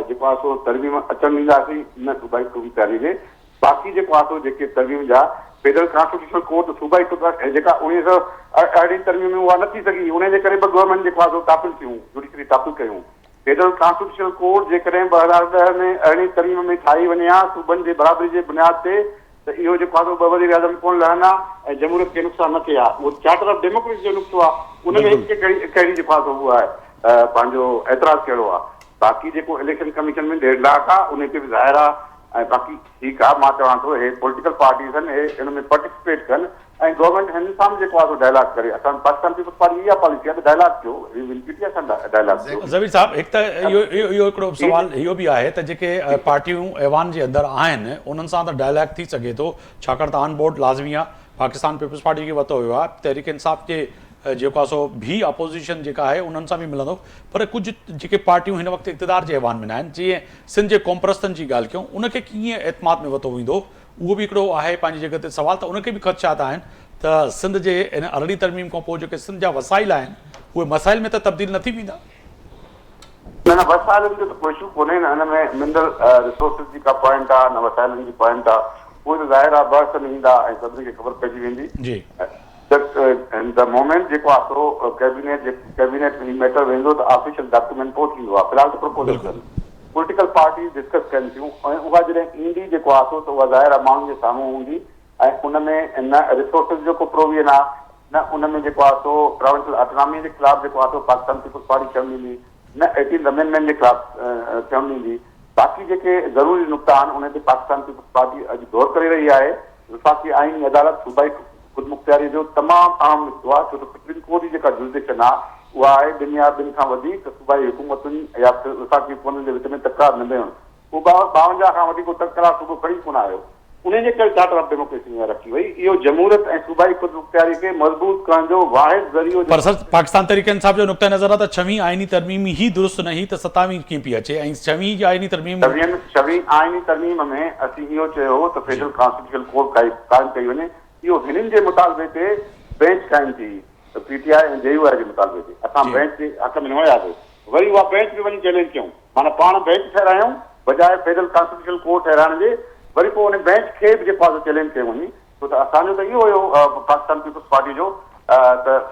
जेको आहे सो तरमीम अचणु ॾींदासीं न सूबाई ख़ुददारी जे। बाक़ी जेको आहे सो जेके तरमीम जा फेडरल कॉन्स्टिट्यूशनल कोर्ट सूबाई ख़ुददारी जेका 1900 अहिड़ी तरमीम उहा न थी सघी, उनजे करे ॿ गवर्नमेंट जेको आहे सो तापील थियूं, जुडिशरी तापील कयूं। फेडरल कॉन्स्टिट्यूशनल कोर्ट जेकॾहिं 2010 में अहिड़ी तरमीम में ठाही वञे हा सूबनि जे बराबरी जे बुनियाद ते, त इहो जेको आहे सो ॿ वज़ीर आज़म कोन लहंदा ऐं जमहूरियत खे नुक़सानु न थिए हा। उहो चार्टर ऑफ डेमोक्रेसी जो नुक़्तो आहे, उन में हिकु कहिड़ी जेको आहे सो उहो आहे पंहिंजो एतिराज़ कहिड़ो आहे। बाक़ी जेको इलेक्शन कमीशन में 1.5 लाख आहे उन ते बि ज़ाहिर आहे। ऐं बाक़ी ठीकु आहे, मां चवां थो हे पॉलिटिकल पार्टीज़ आहिनि, हे इन में पार्टिसिपेट कनि ऐं गवर्नमेंट हिन सां जेको आहे सो डायलॉग करे। असां पाकिस्तान पीपल्स पार्टी इहा पॉलिसी आहे त डायलॉग कयो, पीटीआई सां डायलॉग कयो। ज़मीर साहब, हिकु त इहो हिकिड़ो सुवाल इहो बि आहे त जेके पार्टियूं ऐवान जे अंदरि आहिनि उन्हनि सां त डायलॉग थी सघे थो, छाकाणि त ऑन बोर्ड लाज़मी आहे। पाकिस्तान पीपल्स पार्टी खे वरितो वियो आहे, तहरीक इंसाफ़ जे जेको आहे सो भी अपोज़िशन जेका आहे उन्हनि सां बि मिलंदो। पर कुझु जेके पार्टियूं हिन वक़्तु इक़्तिदार जे ऐवान में न आहिनि, जीअं सिंध जे कॉमप्रस्तनि जी ॻाल्हि कयूं, उनखे कीअं एतमाद में वरितो वेंदो, उहो बि हिकिड़ो आहे पंहिंजी जॻह ते सुवाल। त उनखे बि ख़दशात आहिनि त सिंध जे इन अरड़ी तरमीम खां पोइ जेके सिंध जा वसाइल आहिनि उहे मसाइल में त तब्दील न थी वेंदा? न वसाइलनि जो त कोई इशू कोन्हे न, हिन में मिनरल रिसोर्सिस जी का पॉइंट आहे न वसाइलनि जी पॉइंट आहे। उहे त ज़ाहिर आहे बहस में ईंदा ऐं सभिनी खे ख़बर पइजी वेंदी। जी द मोमेंट जेको आहे सो कैबिनेट ही मैटर वेंदो त ऑफिशियल डॉक्यूमेंट पोइ थींदो आहे। फ़िलहाल त प्रपोज़ल कनि, पॉलिटिकल पार्टी डिस्कस कनि थियूं ऐं उहा जॾहिं ईंदी जेको आहे सो त उहा ज़ाहिर आहे माण्हुनि जे साम्हूं हूंदी ऐं उन में न रिसोर्सिस जो को प्रोविजन आहे, न उन में जेको आहे सो प्रोविंशियल ऑटोनॉमी जे ख़िलाफ़ जेको आहे सो पाकिस्तान पीपल्स पार्टी थियणु ॾींदी, न 18th अमेंडमेंट जे ख़िलाफ़ थियणु ॾींदी। बाक़ी जेके ज़रूरी नुक़्ता आहिनि उन ते पाकिस्तान पीपल्स पार्टी अॼु दौर करे रही आहे। वफ़ाक़ी आईनी अदालत सूबाई ख़ुदमुख़्तियारी जो तमामु अहम हिस्सो आहे, छो त सुप्रीम कोर्ट जी जेका जुरिडिक्शन आहे उहा आहे ॿिनि खां वधीक सूबाई हुकूमतुनि या वफ़ाक़ी हुकूमतुनि जे विच में तकरार न वेहणु। उहो 52 खां वधीक तकरार सुबुह खणी कोन आयो, उन जे करे चार्टर ऑफ डेमोक्रेसी में रखी वई। इहो जमहूरियत ऐं सूबाई ख़ुदमुख़्तियारी खे मज़बूत करण जो वाहिद ज़रियो। पर सर पाकिस्तान तहरीक इंसाफ़ जो नुक़्ता नज़र आहे त 6वीं आइनी तरमीम ही दुरुस्त न हुई त 27वीं कीअं पई अचे? ऐं 6वीं आइनी तरमीम 6वीं आइनी तरमीम में असीं इहो चयो हो त फेडरल कॉन्स्टिट्यूशनल कोर्ट क़ाइमु कई वञे। इहो हिननि जे मुतालबे ते बेंच क़ाइमु थी, पीटीआई ऐं जेयूआई जे मुतालबे ते। असां बेंच जे हक़ में न वियासीं, वरी उहा बेंच में वञी चैलेंज कयूं, माना पाण बेंच ठहिरायूं बजाए फेडरल कॉन्स्टिट्यूशनल कोर्ट ठहिराइण जे। वरी पोइ उन बेंच खे बि जेको आहे चैलेंज कयो वञे, छो त असांजो त इहो हुयो पाकिस्तान पीपल्स पार्टी जो त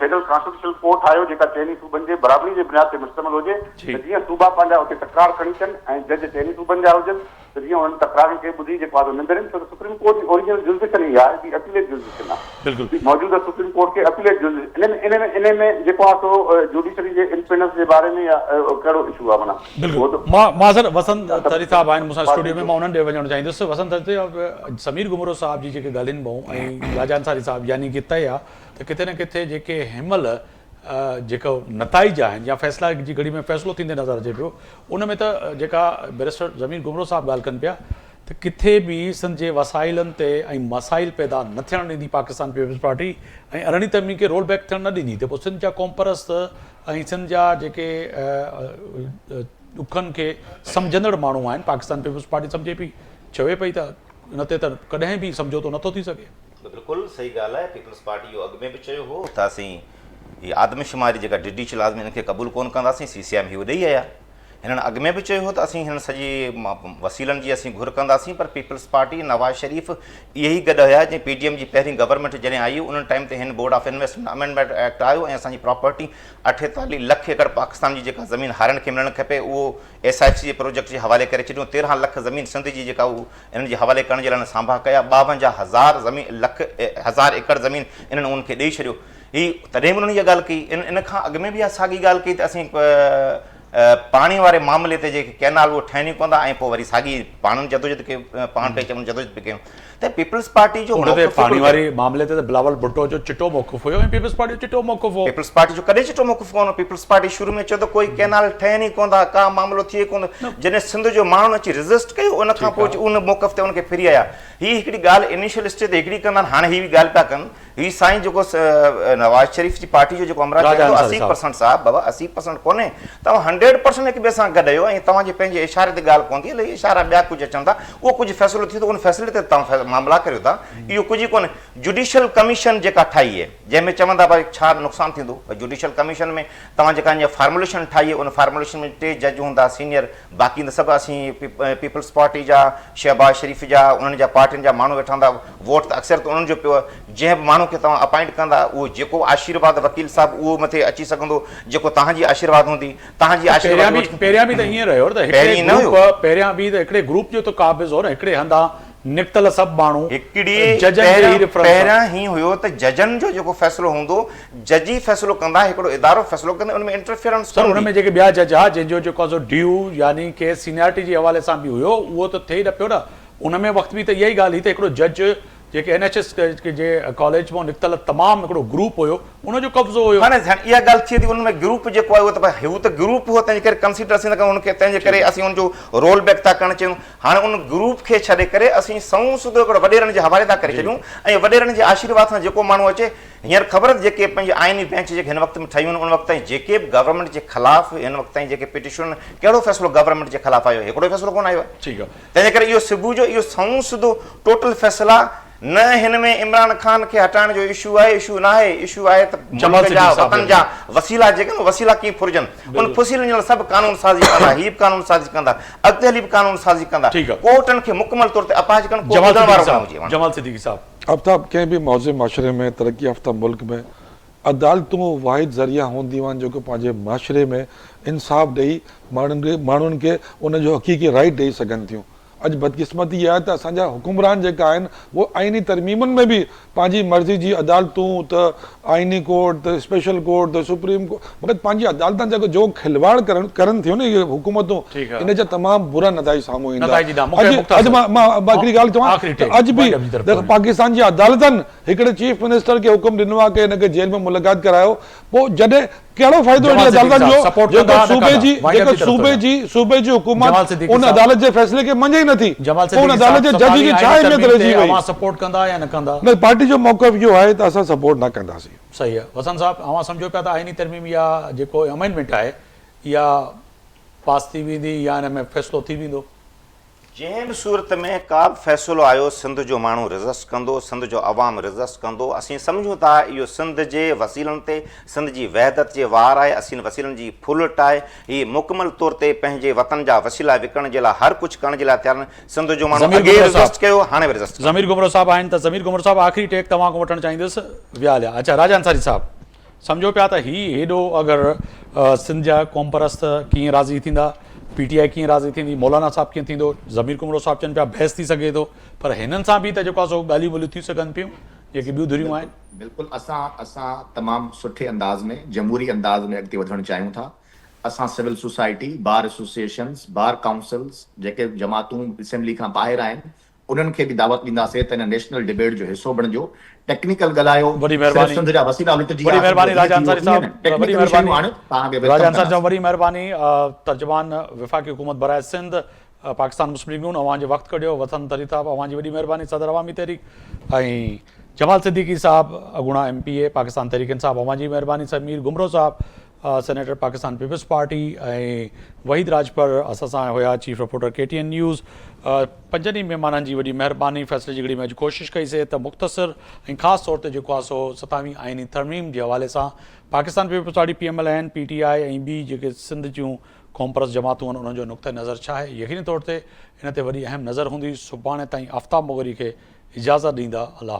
फेडरल कॉन्स्टिट्यूशनल कोर्ट आयो जेका चइनी सूबनि जे बराबरी जे बुनियाद ते मुश्तमिल हुजे त जीअं सूबा पंहिंजा उते तकरार खणी अचनि ऐं जज चइनी सूबनि जा हुजनि त जीअं उन्हनि तकरारनि खे ॿुधी जेको आहे निंदरनि छो त सुप्रीम कोर्ट जी ओरिजिनल जुरिसडिक्शन ई आहे कि अपीलेट जुरिसडिक्शन आहे। बिल्कुल मौजूदा सुप्रीम कोर्ट के अपीलेट इन में जेको आहे सो जुडिशरी जे इंडिपेंडेंस जे बारे में या कहिड़ो इशू आहे माना बिल्कुल माज़र वसंत तरी साहब आहिनि मूंसां स्टूडियो में, मां उन्हनि ॾे वञणु चाहींदुसि। वसंत तरी समीर गुमरो साहब जी जेके ॻाल्हियुनि भाऊ ऐं राजा अंसारी साहब यानी कि तय आहे त किथे न किथे जेके हिनमहिल जेको नताइज आहिनि या फ़ैसिला जी घड़ी में फ़ैसिलो थींदे नज़र अचे पियो उन में त जेका बैरिस्टर ज़मीर गुमरो साहब ॻाल्हि कनि पिया त किथे बि सिंध जे वसाइलनि ते ऐं मसाइल पैदा न थियणु ॾींदी पाकिस्तान पीपल्स पार्टी ऐं अरिड़हीं तरमीम खे रोल बैक थियणु न ॾींदी। त पोइ सिंध जा क़ौम परस्त ऐं सिंध जा जेके ॾुखनि खे सम्झंदड़ माण्हू आहिनि पाकिस्तान पीपल्स पार्टी सम्झे पई, चवे पई त न ते त कॾहिं बि समझौतो नथो थी सघे। बिल्कुलु सही ॻाल्हि आहे। पीपल्स पार्टी जो अॻु में बि चयो हो त असीं हीअ आदमशुमारी जेका जुडिशियल आदमी हिनखे क़बूल कोन कंदासीं, CCM ही ॾेई आया। हिननि अॻु में बि चयो हो त असीं हिन सॼी वसीलनि जी असीं घुर कंदासीं, पर पीपल्स पार्टी नवाज़ शरीफ़ इहे ई गॾु हुया जंहिं PDM जी पहिरीं गवर्नमेंट जॾहिं आई उन टाइम ते हिन board of investment amendment act आयो ऐं असांजी प्रॉपर्टी 48 लख एकड़ पाकिस्तान जी जेका ज़मीन हारनि खे मिलणु खपे उहो SIC जे प्रोजेक्ट जे हवाले करे छॾियूं। 13 लख ज़मीन सिंध जी जेका उहो इन्हनि जे हवाले करण जे लाइ सांभा कया। 52,000 एकड़ ज़मीन इन्हनि उनखे ॾेई छॾियो। ही तॾहिं बि उन्हनि इहा ॻाल्हि कई। इन खां अॻु में बि इहा साॻी ॻाल्हि कई त असीं पाणी वारे मामले ते जेके कैनाल उहो ठाहिणी पवंदा ऐं पोइ वरी साॻी पाणनि जदोजहद के पाण पे चवनि जदोजहद पे कयूं। त पीपल्स पार्टी जो पाणी वारे मामले ते बिलावल भुट्टो जो चिटो मौक़िफ़ हुयो ऐं पीपल्स पार्टी जो चिटो मौक़िफ़ हो। पीपल्स पार्टी जो कॾहिं चिटो मौक़िफ़ कोन। पीपल्स पार्टी शुरू में चयो त कोई कैनाल ठहनि ई कोन था, का मामिलो थिए कोन। जॾहिं सिंध जो माण्हुनि अची रजिस्ट कयो उन खां पोइ उन मौक़िफ़ ते उनखे फिरी आया। हीअ हिकिड़ी ॻाल्हि इनिशियल स्टेज ते हिकिड़ी कंदा आहिनि, हाणे हीअ बि ॻाल्हि पिया कनि। हीअ साईं जेको नवाज़ शरीफ़ जी पार्टी जो जेको अमराज 80% साहब बाबा 80% कोन्हे, तव्हां 100% हिक ॿिए सां गॾु आहियो ऐं तव्हांजे पंहिंजे इशारे ते ॻाल्हि कोन थी हले। इशारा ॿिया कुझु अचनि था, उहो कुझु फ़ैसिलो थी त उन फ़ैसिले ते तव्हां मामला करियो था। इहो कुझु ई कोन्हे। जुडिशियल कमीशन जेका ठाही आहे जंहिंमें चवंदा भई छा नुक़सानु थींदो, जुडिशियल कमीशन में तव्हां जेका हीअ फार्मुलेशन ठाही आहे उन फार्मुलेशन में 3 जज हूंदा सीनियर, बाक़ी त सभु असीं पीपल्स पार्टी जा, शहबाज शरीफ़ जा, उन्हनि जा पार्टियुनि जा माण्हू वेठा हूंदा। वोट त अक्सर त उन्हनि जो पियो। जंहिं बि माण्हू खे तव्हां अपॉइंट कंदा उहो जेको आशीर्वाद वकील साहब उहो मथे अची सघंदो, जेको तव्हांजी आशीर्वाद हूंदी। तव्हांजी आशीर्वाद पहिरियां बि त हीअं रहियो त पहिरियां बि त हिकिड़े ग्रुप जो त क़ाबिज़ हो न, हिकिड़े हंधा निकतल सभु माण्हू पहिरियां ही हुयो त जजनि जो जेको फ़ैसिलो हूंदो जज ई फ़ैसिलो कंदा, हिकिड़ो इदारो फ़ैसिलो कंदे, उनमें इंटरफेरेंस सर उनमें जेके ॿिया जज आहे जंहिंजो जेको आहे ड्यू यानी के सीनियरिटी जे हवाले सां बि हुयो उहो त थिए न पियो न। उनमें वक़्तु बि त इहा ई ॻाल्हि हुई त हिकिड़ो जज जेके NHS जे कॉलेज मां निकितल तमामु हिकिड़ो ग्रुप हुयो उनजो कब्ज़ो हुयो। हाणे इहा ॻाल्हि थिए थी उनमें ग्रुप जेको आहे उहो त भई हू त ग्रुप हो, तंहिंजे करे कंसीडर असीं न कयूं उनखे, तंहिंजे करे असीं उनजो रोल बैक था करणु चाहियूं। हाणे उन ग्रुप खे छॾे करे असीं सऊं सुधो हिकिड़ो वॾेरनि जे हवाले था करे छॾियूं ऐं वॾेरनि जे आशीर्वाद सां जेको माण्हू अचे। हींअर ख़बर जेके पंहिंजे आइनी बेंच जेके हिन वक़्त में ठहियूं आहिनि उन वक़्त ताईं जेके बि गवर्नमेंट जे ख़िलाफ़ हिन वक़्त ताईं जेके पिटिशन, कहिड़ो फ़ैसिलो गवर्नमेंट जे ख़िलाफ़ आयो, हिकिड़ो फ़ैसिलो कोन आयो आहे। ठीकु आहे। तंहिंजे करे इहो सुबुह जो इहो सऊं सुधो टोटल फ़ैसिला न हिन में इमरान ख़ान खे हटाइण जो इशू आहे, इशू न आहे। इशू आहे त वतन जा वसीला जेके न वसीला कीअं फुरजनि, उन फुसीलनि जे लाइ सभु कानून साज़ी कंदा, हीअ बि कानून साज़ी कंदा, अॻिते हली बि कानून साज़ी कंदा, कोर्टनि खे मुकमल तौर ते अपाहिज कनि। जमाल सिद्दीकी साहब, आफ्ताब कंहिं बि मौज़े माशरे में, तरक़ी याफ़्ता मुल्क में अदालतूं वाहिद ज़रिया हूंदियूं आहिनि जेको पंहिंजे माशरे में इंसाफ़ ॾेई माण्हुनि खे उनजो हक़ीक़ी राइट ॾेई सघनि थियूं। अॼु बदकिस्मती इहा आहे त असांजा हुकुमरान जेका आहिनि उहो आइनी तरमीमुनि में बि पंहिंजी मर्ज़ी जी अदालतूं, त आइनी कोर्ट, त स्पेशल कोर्ट, त सुप्रीम कोर्ट, मगर पंहिंजी अदालतनि जो खिलवाड़ करनि थियूं न इहे हुकूमतूं, इन जा तमामु बुरा नताइज साम्हूं ईंदा। अॼु मां हिकिड़ी ॻाल्हि चवां त अॼु बि पाकिस्तान जी अदालतनि हिकिड़े चीफ मिनिस्टर खे हुकुम ॾिनो आहे की हिनखे जेल में मुलाक़ात करायो, पोइ जॾहिं कहिड़ो फ़ाइदो अदालतनि जो सूबे जी हुकूमत उन अदालत जे फ़ैसिले खे मञे ई नथी, उन अदालत जे जज जी छा अहमियत रहिजी वई। सपोर्ट कंदा या न कंदा? न, पार्टी जो मौक़िफ़ इहो आहे त असां सपोर्ट न कंदासीं। सही आहे। वसंत साहब, अवां सम्झो पिया त आइनी तरमीम या जेको अमेंडमेंट आहे इहा पास थी वेंदी या हिन में फ़ैसिलो थी वेंदो? जंहिं बि सूरत में का बि फ़ैसिलो आयो सिंध जो माण्हू रिज़स्ट कंदो, सिंध जो अवाम रिज़स्ट कंदो। असीं सम्झूं था इहो सिंध जे वसीलनि ते, सिंध जी वहदत जे वार आहे। असीं वसीलनि जी फुलट आहे। हीअ मुकमल तौर ते पंहिंजे वतन जा वसीला विकण जे लाइ हर कुझु करण जे लाइ तयारु आहिनि। सिंध जो माण्हू अॻे रिज़स्ट कयो, हाणे बि रिज़स्ट। ज़मीर गुमरो साहब आहिनि त ज़मीर गुमरो साहब आख़िरी टेक तव्हां खां वठणु चाहींदुसि विया हलिया। अच्छा, राजा अंसारी साहब, सम्झो पिया त हीउ हेॾो अगरि सिंध जा क़ौम परस्त कीअं राज़ी थींदा, PTI कीअं राज़ी थींदी, मौलाना साहब कीअं थींदो, ज़मीर कुमरो साहब चवनि पिया बहस थी सघे थो, पर हिननि सां बि त जेको आहे सो ॻाल्हियूं ॿोलियूं थी सघनि पियूं जेके ॿियूं धुरियूं आहिनि। बिल्कुलु असां तमामु सुठे अंदाज़ में, जमहूरी अंदाज़ में अॻिते वधणु चाहियूं था। असां सिविल सोसाइटी, बार एसोसिएशन्स, बार काउंसिल्स, जेके जमातूं असेंबली खां ॿाहिरि आहिनि, उन्हनि खे बि दावत ॾींदासीं त हिन नेशनल डिबेट जो हिसो बणिजो। टेक्निकल ॻाल्हायो, वॾी महिरबानी, सिंध जा वसीला लुटिजी वॾी महिरबानी राजा अंसारी साहब, वॾी महिरबानी राजा अंसारी साहब, वॾी महिरबानी। तर्जुमान वफ़ाक़ी हुकूमत बराए सिंध पाकिस्तान मुस्लिम लीग नून, अवां जो वक़्तु कढियो, वतन तरीताब, अवां जी वॾी महिरबानी। सदर अवामी तहरीक ऐं जमाल सिद्दीकी साहब, अगुणा MPA पाकिस्तान तहरीक इंसाफ़, अवां जी महिरबानी। ज़मीर गुमरो साहब, सेनेटर पाकिस्तान पीपल्स पार्टी, ऐं वहीद राजपर असां सां हुया, चीफ रिपोर्टर KTN न्यूज़। पंजनि महिमाननि जी वॾी महिरबानी। फ़ैसिले जी घड़ी में अॼु कोशिशि कईसीं त मुख़्तसिर ऐं ख़ासि तौर ते जेको आहे सो 27वीं आइनी तरमीम जे हवाले सां पाकिस्तान पीपल्स पार्टी PMLN, PTI ऐं ॿी जेके सिंध जूं क़ौम परस्त जमातूं आहिनि उन्हनि जो नुक़्ते नज़र छा आहे, यकीनी तौर ते इन ते वॾी अहम नज़र हूंदी। सुभाणे ताईं आफ्ताब मोगरी खे इजाज़त ॾींदा। अल्लाह।